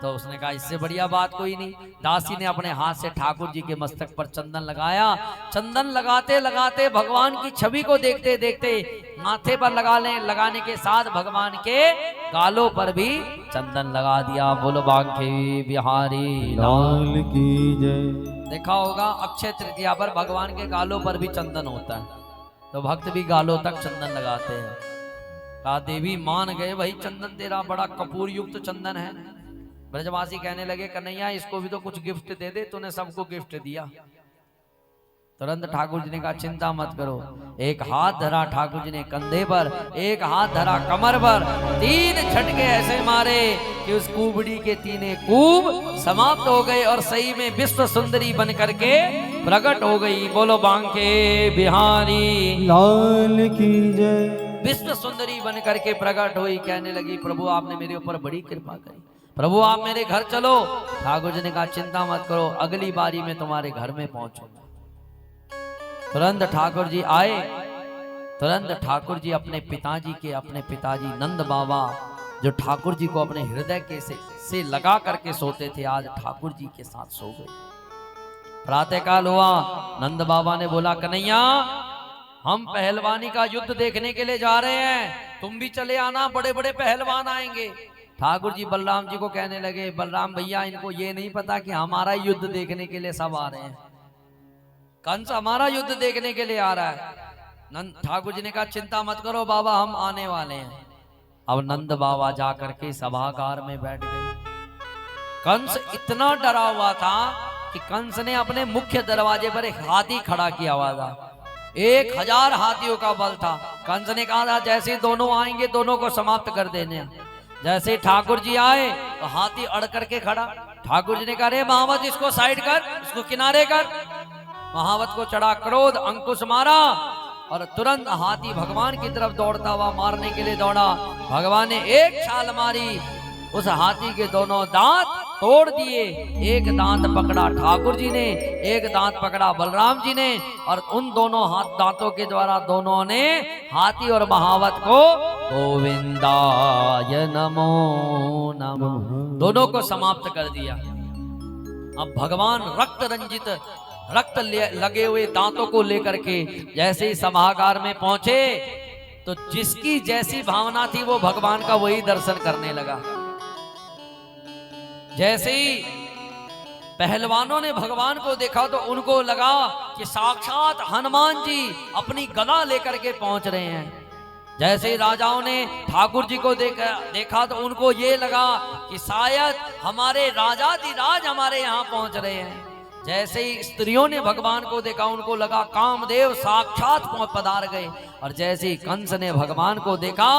तो उसने कहा इससे बढ़िया बात कोई नहीं। दासी ने अपने हाथ से ठाकुर जी के मस्तक पर चंदन लगाया। चंदन लगाते लगाते भगवान की छवि को देखते देखते माथे पर लगाने के साथ भगवान के गालों पर भी चंदन लगा दिया। बोलो बांके बिहारी लाल की जय। देखा होगा अक्षय तृतीया पर भगवान के गालों पर भी चंदन होता है, तो भक्त भी गालों तक चंदन लगाते हैं। कहा देवी मान गए भाई, चंदन तेरा बड़ा कपूर युक्त चंदन है। ब्रजवासी कहने लगे कन्हैया इसको भी तो कुछ गिफ्ट दे दे, तूने सबको गिफ्ट दिया। तुरंत ठाकुर जी ने कहा चिंता मत करो। एक हाथ धरा ठाकुर जी ने कंधे पर, एक हाथ धरा कमर पर, 3 झटके ऐसे मारे कि उस कुबड़ी के 3 कूब समाप्त हो गए और सही में विश्व सुंदरी बन करके प्रकट हो गई। बोलो बांके बिहारी लाल की जय। विश्व सुंदरी बन करके प्रकट हुई। कहने लगी प्रभु आपने मेरे ऊपर बड़ी कृपा करी, प्रभु आप मेरे घर चलो। ठाकुर जी ने कहा चिंता मत करो, अगली बारी में तुम्हारे घर में पहुंचूंगा। तुरंत ठाकुर जी आए। तुरंत ठाकुर जी अपने पिताजी नंद बाबा जो ठाकुर जी को अपने हृदय के से लगा करके सोते थे, आज ठाकुर जी के साथ सो गए। प्रातःकाल हुआ, नंद बाबा ने बोला कन्हैया हम पहलवानी का युद्ध देखने के लिए जा रहे हैं, तुम भी चले आना, बड़े बड़े पहलवान आएंगे। ठाकुर जी बलराम जी को कहने लगे बलराम भैया इनको ये नहीं पता कि हमारा युद्ध देखने के लिए सब आ रहे हैं, कंस हमारा युद्ध देखने के लिए आ रहा है। ठाकुर जी ने कहा चिंता मत करो बाबा हम आने वाले हैं। अब नंद बाबा जाकर के सभागार में बैठ गए। कंस इतना डरा हुआ था कि कंस ने अपने मुख्य दरवाजे पर एक हाथी खड़ा किया हुआ था। 1000 हाथियों का बल था। कंस ने कहा था जैसे दोनों आएंगे दोनों को समाप्त कर देने। जैसे ठाकुर जी आए तो हाथी अड़ करके खड़ा। ठाकुर जी ने कहा रे महावत इसको साइड कर, इसको किनारे कर। महावत को चढ़ा क्रोध, अंकुश मारा और तुरंत हाथी भगवान की तरफ दौड़ता हुआ मारने के लिए दौड़ा। भगवान ने एक छाल मारी, उस हाथी के दोनों दांत तोड़ दिए। एक दांत पकड़ा ठाकुर जी ने, एक दांत पकड़ा बलराम जी ने और उन दोनों दांतों के द्वारा दोनों ने हाथी और महावत को गोविंदाय नमो नमः दोनों को समाप्त कर दिया। अब भगवान रक्त रंजित रक्त लगे हुए दांतों को लेकर के जैसे ही सभागार में पहुंचे तो जिसकी जैसी भावना थी वो भगवान का वही दर्शन करने लगा। जैसे ही पहलवानों ने भगवान को देखा तो उनको लगा कि साक्षात हनुमान जी अपनी गदा लेकर के पहुंच रहे हैं। जैसे ही राजाओं ने ठाकुर जी को देखा तो उनको ये लगा कि शायद हमारे राजाधिराज हमारे यहाँ पहुंच रहे हैं। जैसे ही स्त्रियों ने भगवान को देखा उनको लगा कामदेव साक्षात पधार गए। और जैसे ही कंस ने भगवान को देखा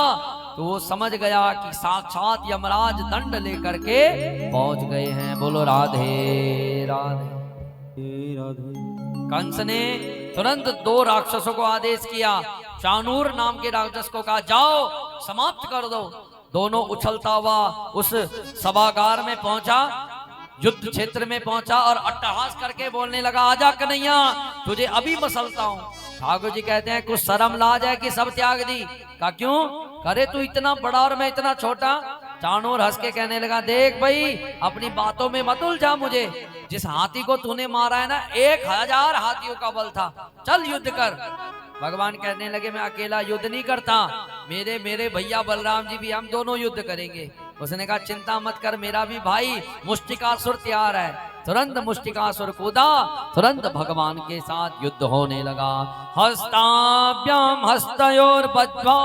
तो वो समझ गया कि साक्षात यमराज दंड लेकर के पहुंच गए हैं। बोलो राधे राधे राधे। कंस ने तुरंत 2 राक्षसों को आदेश किया। चाणूर नाम के राक्षस को कहा जाओ समाप्त कर दो। दोनों उछलता हुआ उस सभागार में पहुंचा, युद्ध क्षेत्र में पहुंचा और अट्टहास करके बोलने लगा आजा कन्हैया तुझे अभी मसलता हूं। ठाकुर जी कहते हैं कुछ शर्म लाज है कि सब त्याग दी। कहा क्यों? करे तू इतना बड़ा और मैं इतना छोटा। चाणूर हंस के कहने लगा देख भाई अपनी बातों में मत उलझा मुझे। जिस हाथी को तूने मारा है ना 1000 हाथियों का बल था, चल युद्ध कर। भगवान कहने लगे मैं अकेला युद्ध नहीं करता, मेरे भैया बलराम जी भी हम दोनों युद्ध करेंगे। उसने कहा चिंता मत कर मेरा भी भाई मुष्टिकासुर तैयार है। तुरंत मुष्टिकासुर कूदा, तुरंत भगवान के साथ युद्ध होने लगा। हस्ताभ्याम हस्तयोर बद्ध्वा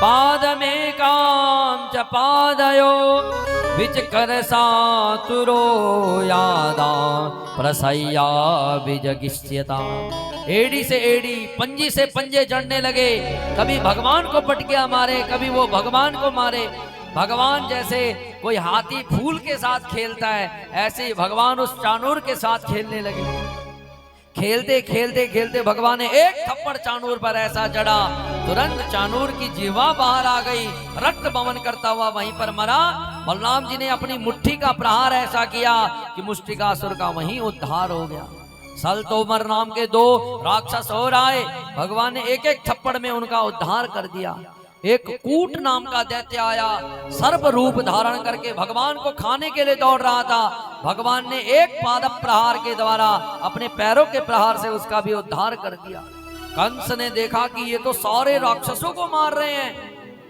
पादमेकां च पादयो विचकर सातुरो यादा प्रसय्या विजगिष्यता। एड़ी से एड़ी पंजी से पंजे जड़ने लगे। कभी भगवान को पटकिया मारे, कभी वो भगवान को मारे। भगवान जैसे कोई हाथी फूल के साथ खेलता है ऐसे ही भगवान उस चाणूर के साथ खेलने लगे। खेलते खेलते खेलते भगवान ने एक थप्पड़ चाणूर पर ऐसा जड़ा, तुरंत चाणूर की जीवा बाहर आ गई, रक्त बमन करता हुआ वहीं पर मरा। बलराम जी ने अपनी मुट्ठी का प्रहार ऐसा किया कि मुष्टिकासुर का वहीं उद्धार हो गया। सल तोमर नाम के 2 राक्षस और आए, भगवान ने एक एक थप्पड़ में उनका उद्धार कर दिया। एक कूट नाम का दैत्य आया, सर्प रूप धारण करके भगवान को खाने के लिए दौड़ रहा था। भगवान ने एक पादप प्रहार के द्वारा अपने पैरों के प्रहार से उसका भी उद्धार कर दिया। कंस ने देखा कि ये तो सारे राक्षसों को मार रहे हैं,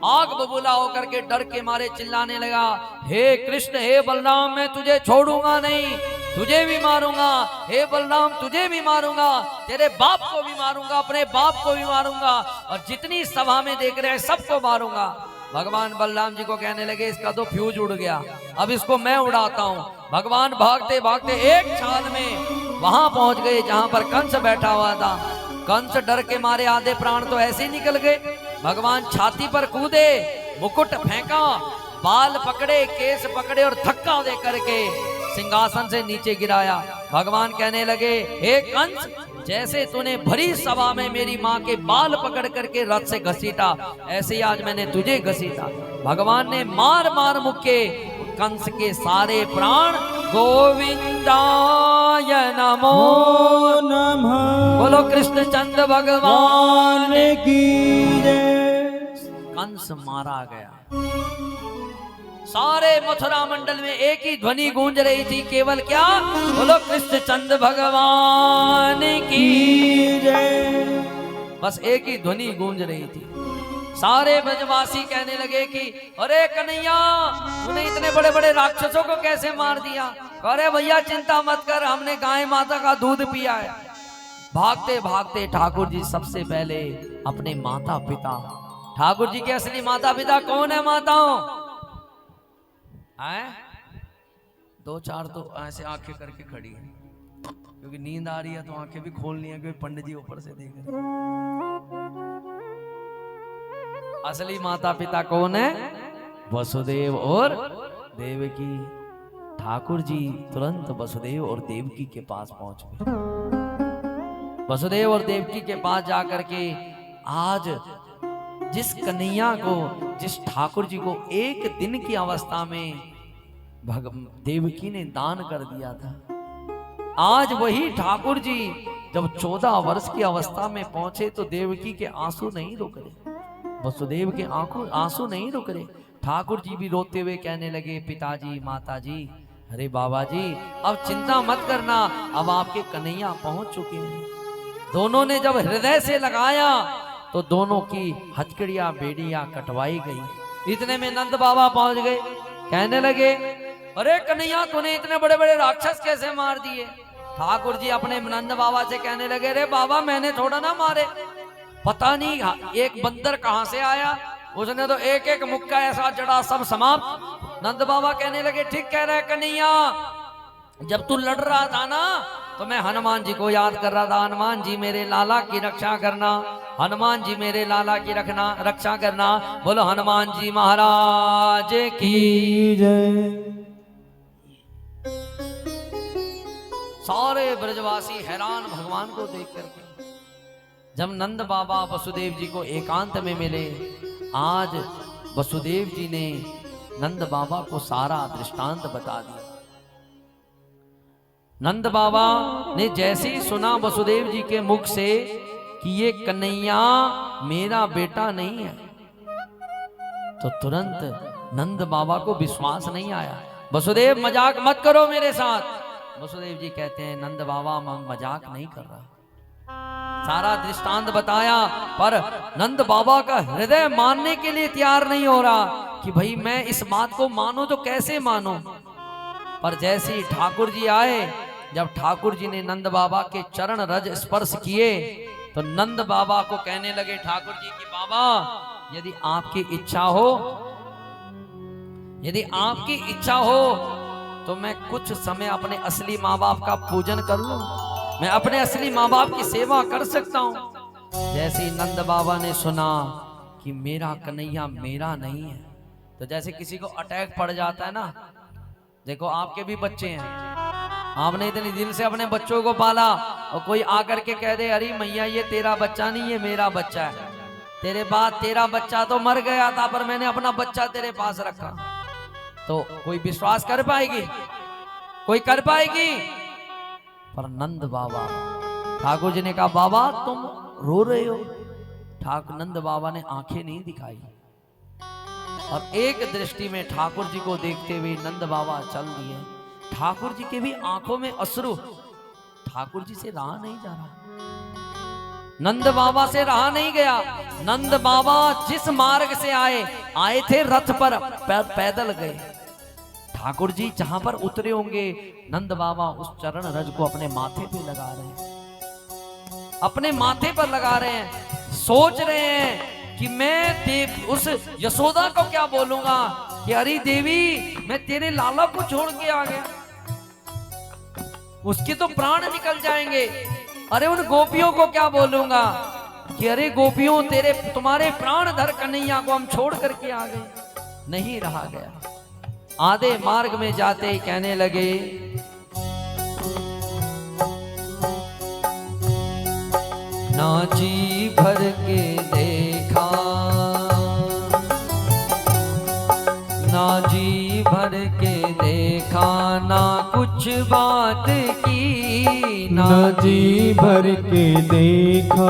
आग बबूला होकर के डर के मारे चिल्लाने लगा, हे कृष्ण हे बलराम, मैं तुझे छोड़ूंगा नहीं, तुझे भी मारूंगा, हे बलराम तुझे भी मारूंगा, तेरे बाप को भी मारूंगा, अपने बाप को भी मारूंगा, और जितनी सभा में देख रहे हैं सबको मारूंगा। भगवान बलराम जी को कहने लगे, इसका तो फ्यूज उड़ गया, अब इसको मैं उड़ाता हूं। भगवान भागते भागते एक क्षण में वहां पहुंच गए जहां पर कंस बैठा हुआ था। कंस डर के मारे आधे प्राण तो ऐसे ही निकल गए। भगवान छाती पर कूदे, मुकुट फेंका, बाल पकड़े, केस पकड़े और धक्का दे करके सिंहासन से नीचे गिराया। भगवान कहने लगे, हे कंस, जैसे तूने भरी सभा में मेरी माँ के बाल पकड़ करके रथ से घसीटा, ऐसे ही आज मैंने तुझे घसीटा। भगवान ने मार मार मुक्के कंस के सारे प्राण गोविंदाय नमो नमः। बोलो कृष्णचंद्र भगवान की जय। कंस मारा गया। सारे मथुरा मंडल में एक ही ध्वनि गूंज रही थी, केवल क्या? बोलो कृष्णचंद्र भगवान की जय। बस एक ही ध्वनि गूंज रही थी। सारे ब्रजवासी कहने लगे कि अरे कन्हैया, तूने इतने बड़े बड़े राक्षसों को कैसे मार दिया? अरे भैया चिंता मत कर, हमने गाय माता का दूध पिया है। भागते भागते ठाकुर जी सबसे पहले अपने माता पिता, ठाकुर जी के असली माता पिता कौन है? माताओं हैं? दो चार तो ऐसे आंखें करके खड़ी है, क्योंकि नींद आ रही है तो आंखें भी खोलनी है, क्योंकि पंडित जी ऊपर से देख रहे हैं। असली माता पिता कौन है? वसुदेव और देवकी। ठाकुर जी तुरंत वसुदेव और देवकी के पास पहुंच गए। वसुदेव और देवकी के पास जाकर के आज जिस कन्हैया को, जिस ठाकुर जी को एक दिन की अवस्था में देवकी ने दान कर दिया था, आज वही ठाकुर जी जब 14 वर्ष की अवस्था में पहुंचे तो देवकी के आंसू नहीं रुक रहे, वसुदेव के आंसू नहीं रुक रहे। ठाकुर जी भी रोते हुए कहने लगे, पिताजी माताजी, अरे बाबा जी, अब चिंता मत करना, अब आपके कन्हैया पहुंच चुके हैं। दोनों ने जब हृदय से लगाया तो दोनों की हथकड़ियां बेड़ियां कटवाई गई। इतने में नंद बाबा पहुंच गए। कहने लगे, अरे कन्हैया, तूने इतने बड़े बड़े राक्षस कैसे मार दिए? ठाकुर जी अपने नंद बाबा से कहने लगे, अरे बाबा, मैंने थोड़ा ना मारे, पता नहीं एक बंदर कहां से आया, उसने तो एक एक मुक्का ऐसा चढ़ा, सब समाप्त। नंद बाबा कहने लगे, ठीक कह रहे कन्हैया, जब तू लड़ रहा था ना तो मैं हनुमान जी को याद कर रहा था, हनुमान जी मेरे लाला की रक्षा करना, हनुमान जी मेरे लाला की रक्षा करना। बोलो हनुमान जी महाराज की जय। सारे ब्रजवासी हैरान भगवान को देख करके। जब नंद बाबा वसुदेव जी को एकांत में मिले, आज वसुदेव जी ने नंद बाबा को सारा दृष्टांत बता दिया। नंद बाबा ने जैसे ही सुना वसुदेव जी के मुख से कि ये कन्हैया मेरा बेटा नहीं है, तो तुरंत नंद बाबा को विश्वास नहीं आया। वसुदेव मजाक मत करो मेरे साथ। वसुदेव जी कहते हैं, नंद बाबा मैं मजाक नहीं कर रहा। सारा दृष्टांत बताया, पर नंद बाबा का हृदय मानने के लिए तैयार नहीं हो रहा कि भाई मैं इस बात को मानूं तो कैसे मानूं। पर जैसे ही ठाकुर जी आए, जब ठाकुर जी ने नंद बाबा के चरण रज स्पर्श किए तो नंद बाबा को कहने लगे ठाकुर जी कि बाबा, यदि आपकी इच्छा हो, यदि आपकी इच्छा हो तो मैं कुछ समय अपने असली माँ बाप का पूजन कर लूं, मैं अपने असली माँ बाप की सेवा कर सकता हूं। जैसे ही नंद बाबा ने सुना कि मेरा कन्हैया मेरा नहीं है, तो जैसे किसी को अटैक पड़ जाता है ना, देखो आपके भी बच्चे हैं, आपने इतनी दिल से अपने बच्चों को पाला और कोई आकर के कह दे, अरे मैया ये तेरा बच्चा नहीं, ये मेरा बच्चा है, तेरे बाद तेरा बच्चा तो मर गया था पर मैंने अपना बच्चा तेरे पास रखा, तो कोई विश्वास कर पाएगी? कोई कर पाएगी? पर नंद बाबा, ठाकुर जी ने कहा, बाबा तुम रो रहे हो? ठाकुर नंद बाबा ने आंखें नहीं दिखाई, और एक दृष्टि में ठाकुर जी को देखते हुए नंद बाबा चल दिए। ठाकुर जी के भी आंखों में अश्रु, ठाकुर जी से रहा नहीं जा रहा, नंद बाबा से रहा नहीं गया। नंद बाबा जिस मार्ग से आए थे रथ पर, पैदल गए। ठाकुर जी जहां पर उतरे होंगे, नंद बाबा उस चरण रज को अपने माथे पे लगा रहे हैं, अपने माथे पर लगा रहे हैं। सोच रहे हैं कि मैं उस यशोदा को क्या बोलूंगा कि अरे देवी मैं तेरे लाला को छोड़ के आ गया, उसके तो प्राण निकल जाएंगे। अरे उन गोपियों को क्या बोलूंगा कि अरे गोपियों तुम्हारे प्राण धर कन्हैया को हम छोड़ करके आ गए। नहीं रहा गया। आधे मार्ग में जाते ही कहने लगे, ना जी भर के देखा, ना जी भर के देखा, ना कुछ बात की, ना जी भर के देखा,